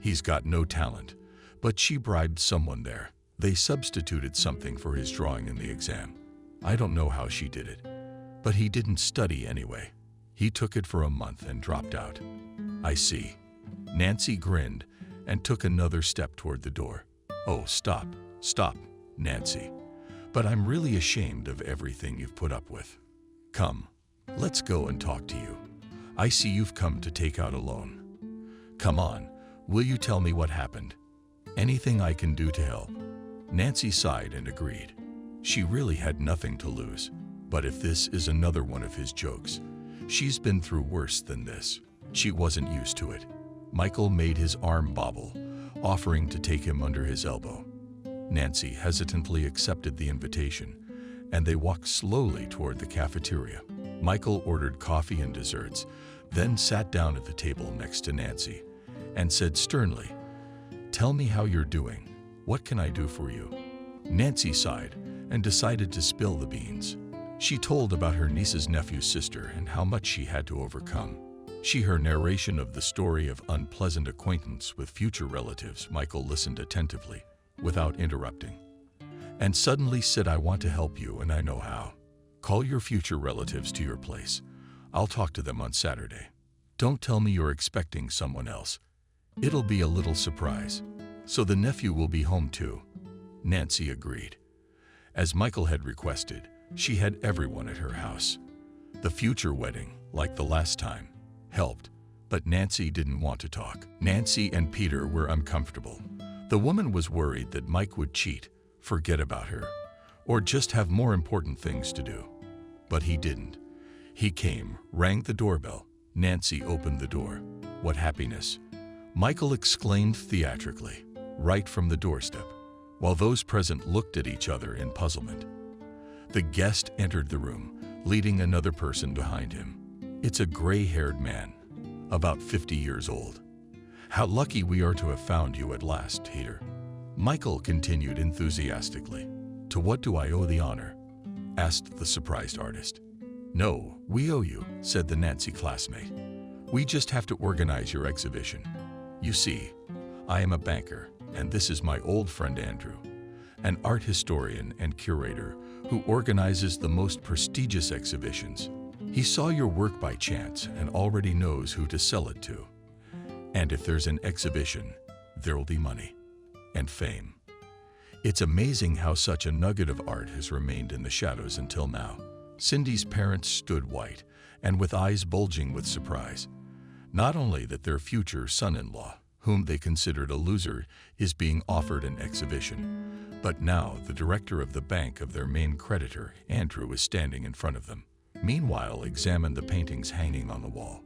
He's got no talent, but she bribed someone there. They substituted something for his drawing in the exam. I don't know how she did it, but he didn't study anyway. He took it for a month and dropped out. "I see." Nancy grinned and took another step toward the door. "Oh, stop, Nancy. But I'm really ashamed of everything you've put up with. Come, let's go and talk to you. I see you've come to take out a loan. Come on, will you tell me what happened? Anything I can do to help?" Nancy sighed and agreed. She really had nothing to lose. But if this is another one of his jokes, she's been through worse than this. She wasn't used to it. Michael made his arm bobble, offering to take him under his elbow. Nancy hesitantly accepted the invitation, and they walked slowly toward the cafeteria. Michael ordered coffee and desserts, then sat down at the table next to Nancy and said sternly, "Tell me how you're doing. What can I do for you?" Nancy sighed and decided to spill the beans. She told about her niece's nephew's sister and how much she had to overcome. Her narration of the story of unpleasant acquaintance with future relatives. Michael listened attentively, without interrupting, and suddenly said, "I want to help you and I know how. Call your future relatives to your place. I'll talk to them on Saturday. Don't tell me you're expecting someone else. It'll be a little surprise. So the nephew will be home too." Nancy agreed. As Michael had requested, she had everyone at her house. The future wedding, like the last time, helped, but Nancy didn't want to talk. Nancy and Peter were uncomfortable. The woman was worried that Mike would cheat, forget about her, or just have more important things to do. But he didn't. He came, rang the doorbell. Nancy opened the door. What happiness! Michael exclaimed theatrically, right from the doorstep, while those present looked at each other in puzzlement. The guest entered the room, leading another person behind him. It's a gray-haired man, about 50 years old. How lucky we are to have found you at last, Peter. Michael continued enthusiastically. To what do I owe the honor? Asked the surprised artist. No, we owe you, said the Nancy classmate. We just have to organize your exhibition. You see, I am a banker, and this is my old friend Andrew, an art historian and curator who organizes the most prestigious exhibitions. He saw your work by chance and already knows who to sell it to. And if there's an exhibition, there will be money and fame. It's amazing how such a nugget of art has remained in the shadows until now. Cindy's parents stood white and with eyes bulging with surprise. Not only that their future son-in-law, whom they considered a loser, is being offered an exhibition, but now the director of the bank of their main creditor, Andrew, is standing in front of them. Meanwhile, examined the paintings hanging on the wall.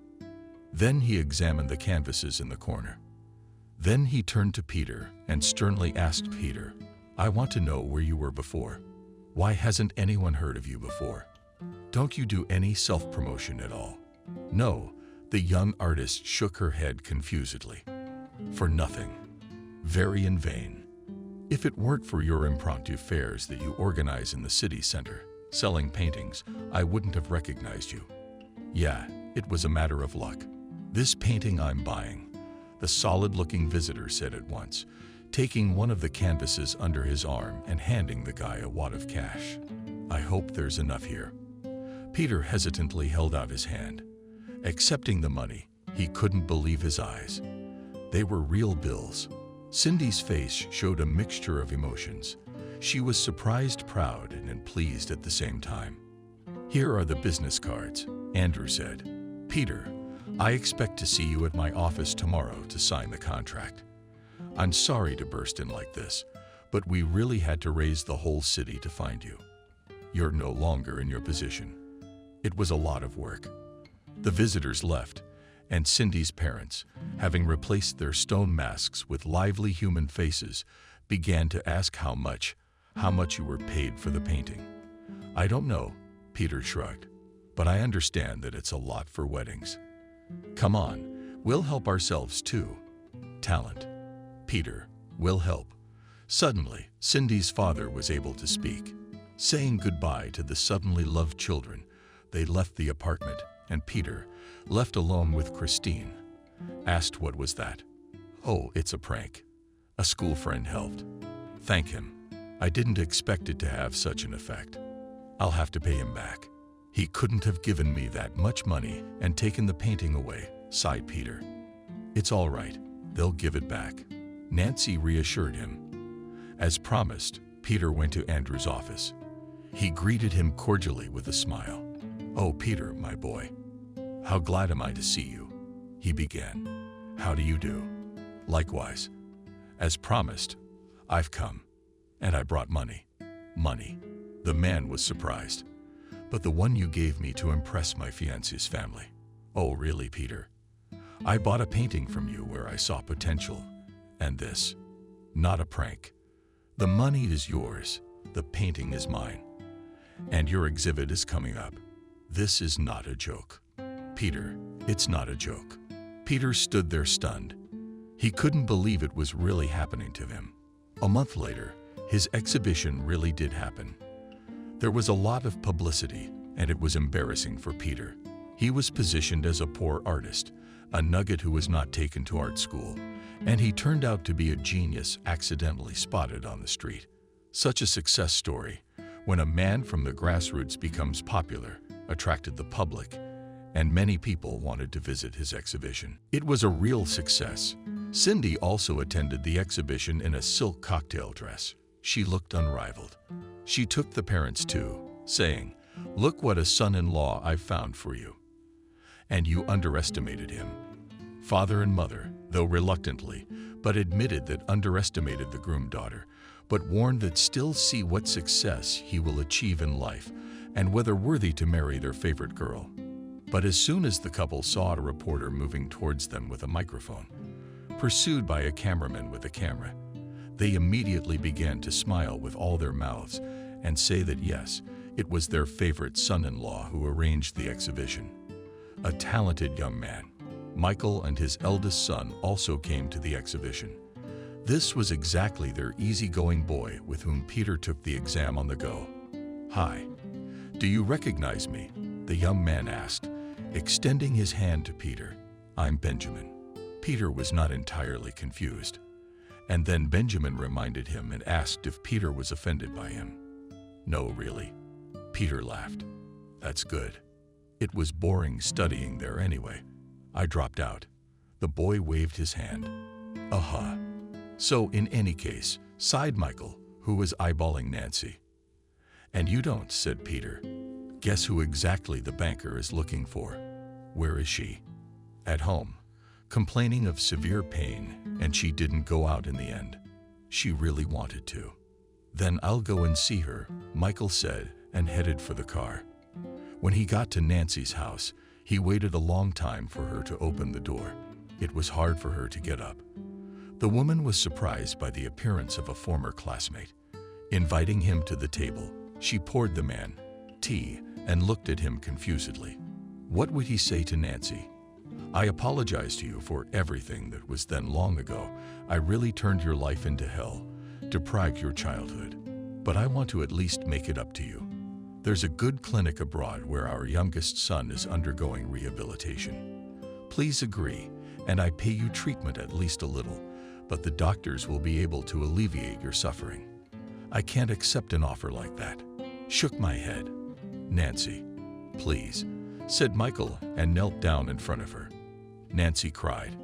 Then he examined the canvases in the corner. Then he turned to Peter and sternly asked Peter, I want to know where you were before. Why hasn't anyone heard of you before? Don't you do any self-promotion at all? No, the young artist shook her head confusedly. For nothing. Very in vain. If it weren't for your impromptu fairs that you organize in the city center, selling paintings, I wouldn't have recognized you. Yeah, it was a matter of luck. This painting I'm buying, the solid-looking visitor said at once, taking one of the canvases under his arm and handing the guy a wad of cash. I hope there's enough here. Peter hesitantly held out his hand. Accepting the money, he couldn't believe his eyes. They were real bills. Cindy's face showed a mixture of emotions. She was surprised, proud, and pleased at the same time. Here are the business cards, Andrew said. Peter, I expect to see you at my office tomorrow to sign the contract. I'm sorry to burst in like this, but we really had to raise the whole city to find you. You're no longer in your position. It was a lot of work. The visitors left, and Cindy's parents, having replaced their stone masks with lively human faces, began to ask how much you were paid for the painting. I don't know, Peter shrugged, but I understand that it's a lot for weddings. Come on, we'll help ourselves too. Talent. Peter, we'll help. Suddenly, Cindy's father was able to speak. Saying goodbye to the suddenly loved children, they left the apartment, and Peter, left alone with Christine, asked what was that. Oh, it's a prank. A school friend helped. Thank him. I didn't expect it to have such an effect. I'll have to pay him back. He couldn't have given me that much money and taken the painting away, sighed Peter. It's all right. They'll give it back. Nancy reassured him. As promised, Peter went to Andrew's office. He greeted him cordially with a smile. Oh, Peter, my boy. How glad am I to see you, he began. How do you do? Likewise. As promised, I've come, and I brought money. Money. The man was surprised. But the one you gave me to impress my fiancé's family. Oh, really, Peter? I bought a painting from you where I saw potential, and this. Not a prank. The money is yours, the painting is mine, and your exhibit is coming up. This is not a joke. Peter, it's not a joke. Peter stood there stunned. He couldn't believe it was really happening to him. A month later, his exhibition really did happen. There was a lot of publicity, and it was embarrassing for Peter. He was positioned as a poor artist, a nugget who was not taken to art school, and he turned out to be a genius accidentally spotted on the street. Such a success story, when a man from the grassroots becomes popular, attracted the public, and many people wanted to visit his exhibition. It was a real success. Cindy also attended the exhibition in a silk cocktail dress. She looked unrivaled. She took the parents too, saying, "Look what a son-in-law I've found for you." And you underestimated him. Father and mother, though reluctantly, but admitted that underestimated the groom daughter, but warned that still see what success he will achieve in life and whether worthy to marry their favorite girl. But as soon as the couple saw a reporter moving towards them with a microphone, pursued by a cameraman with a camera. They immediately began to smile with all their mouths and say that yes, it was their favorite son-in-law who arranged the exhibition. A talented young man, Michael, and his eldest son also came to the exhibition. This was exactly their easygoing boy with whom Peter took the exam on the go. "Hi, do you recognize me?" the young man asked, extending his hand to Peter. "I'm Benjamin." Peter was not entirely confused. And then Benjamin reminded him and asked if Peter was offended by him. "No, really." Peter laughed. "That's good. It was boring studying there anyway. I dropped out." The boy waved his hand. "Aha. So in any case," sighed Michael, who was eyeballing Nancy. "And you don't," said Peter. "Guess who exactly the banker is looking for?" "Where is she?" "At home, complaining of severe pain, and she didn't go out in the end. She really wanted to." "Then I'll go and see her," Michael said, and headed for the car. When he got to Nancy's house, he waited a long time for her to open the door. It was hard for her to get up. The woman was surprised by the appearance of a former classmate. Inviting him to the table, she poured the man tea and looked at him confusedly. What would he say to Nancy? "I apologize to you for everything that was then long ago. I really turned your life into hell, deprived your childhood. But I want to at least make it up to you. There's a good clinic abroad where our youngest son is undergoing rehabilitation. Please agree, and I pay you treatment at least a little, but the doctors will be able to alleviate your suffering." "I can't accept an offer like that." Shook my head. "Nancy, please," said Michael and knelt down in front of her. Nancy cried.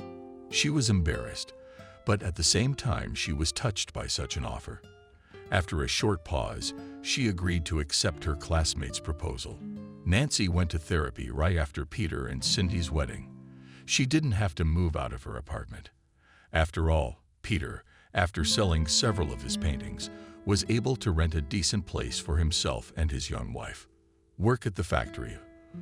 She was embarrassed, but at the same time she was touched by such an offer. After a short pause, she agreed to accept her classmate's proposal. Nancy went to therapy right after Peter and Cindy's wedding. She didn't have to move out of her apartment. After all, Peter, after selling several of his paintings, was able to rent a decent place for himself and his young wife. Work at the factory.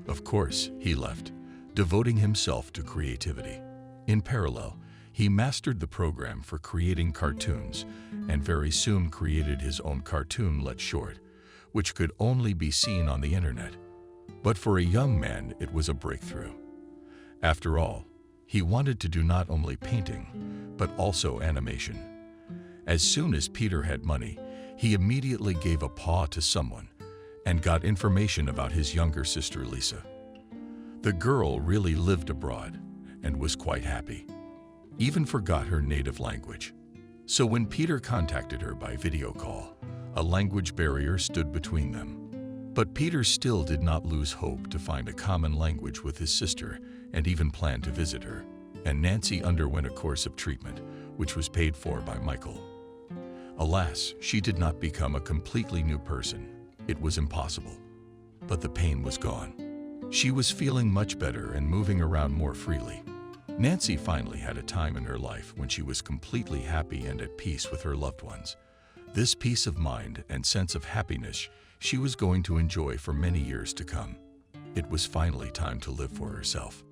Of course, he left, devoting himself to creativity. In parallel, he mastered the program for creating cartoons and very soon created his own cartoon-let short, which could only be seen on the internet. But for a young man, it was a breakthrough. After all, he wanted to do not only painting, but also animation. As soon as Peter had money, he immediately gave a paw to someone and got information about his younger sister Lisa. The girl really lived abroad and was quite happy, even forgot her native language. So when Peter contacted her by video call, a language barrier stood between them. But Peter still did not lose hope to find a common language with his sister and even planned to visit her. And Nancy underwent a course of treatment, which was paid for by Michael. Alas, she did not become a completely new person. It was impossible. But the pain was gone. She was feeling much better and moving around more freely. Nancy finally had a time in her life when she was completely happy and at peace with her loved ones. This peace of mind and sense of happiness she was going to enjoy for many years to come. It was finally time to live for herself.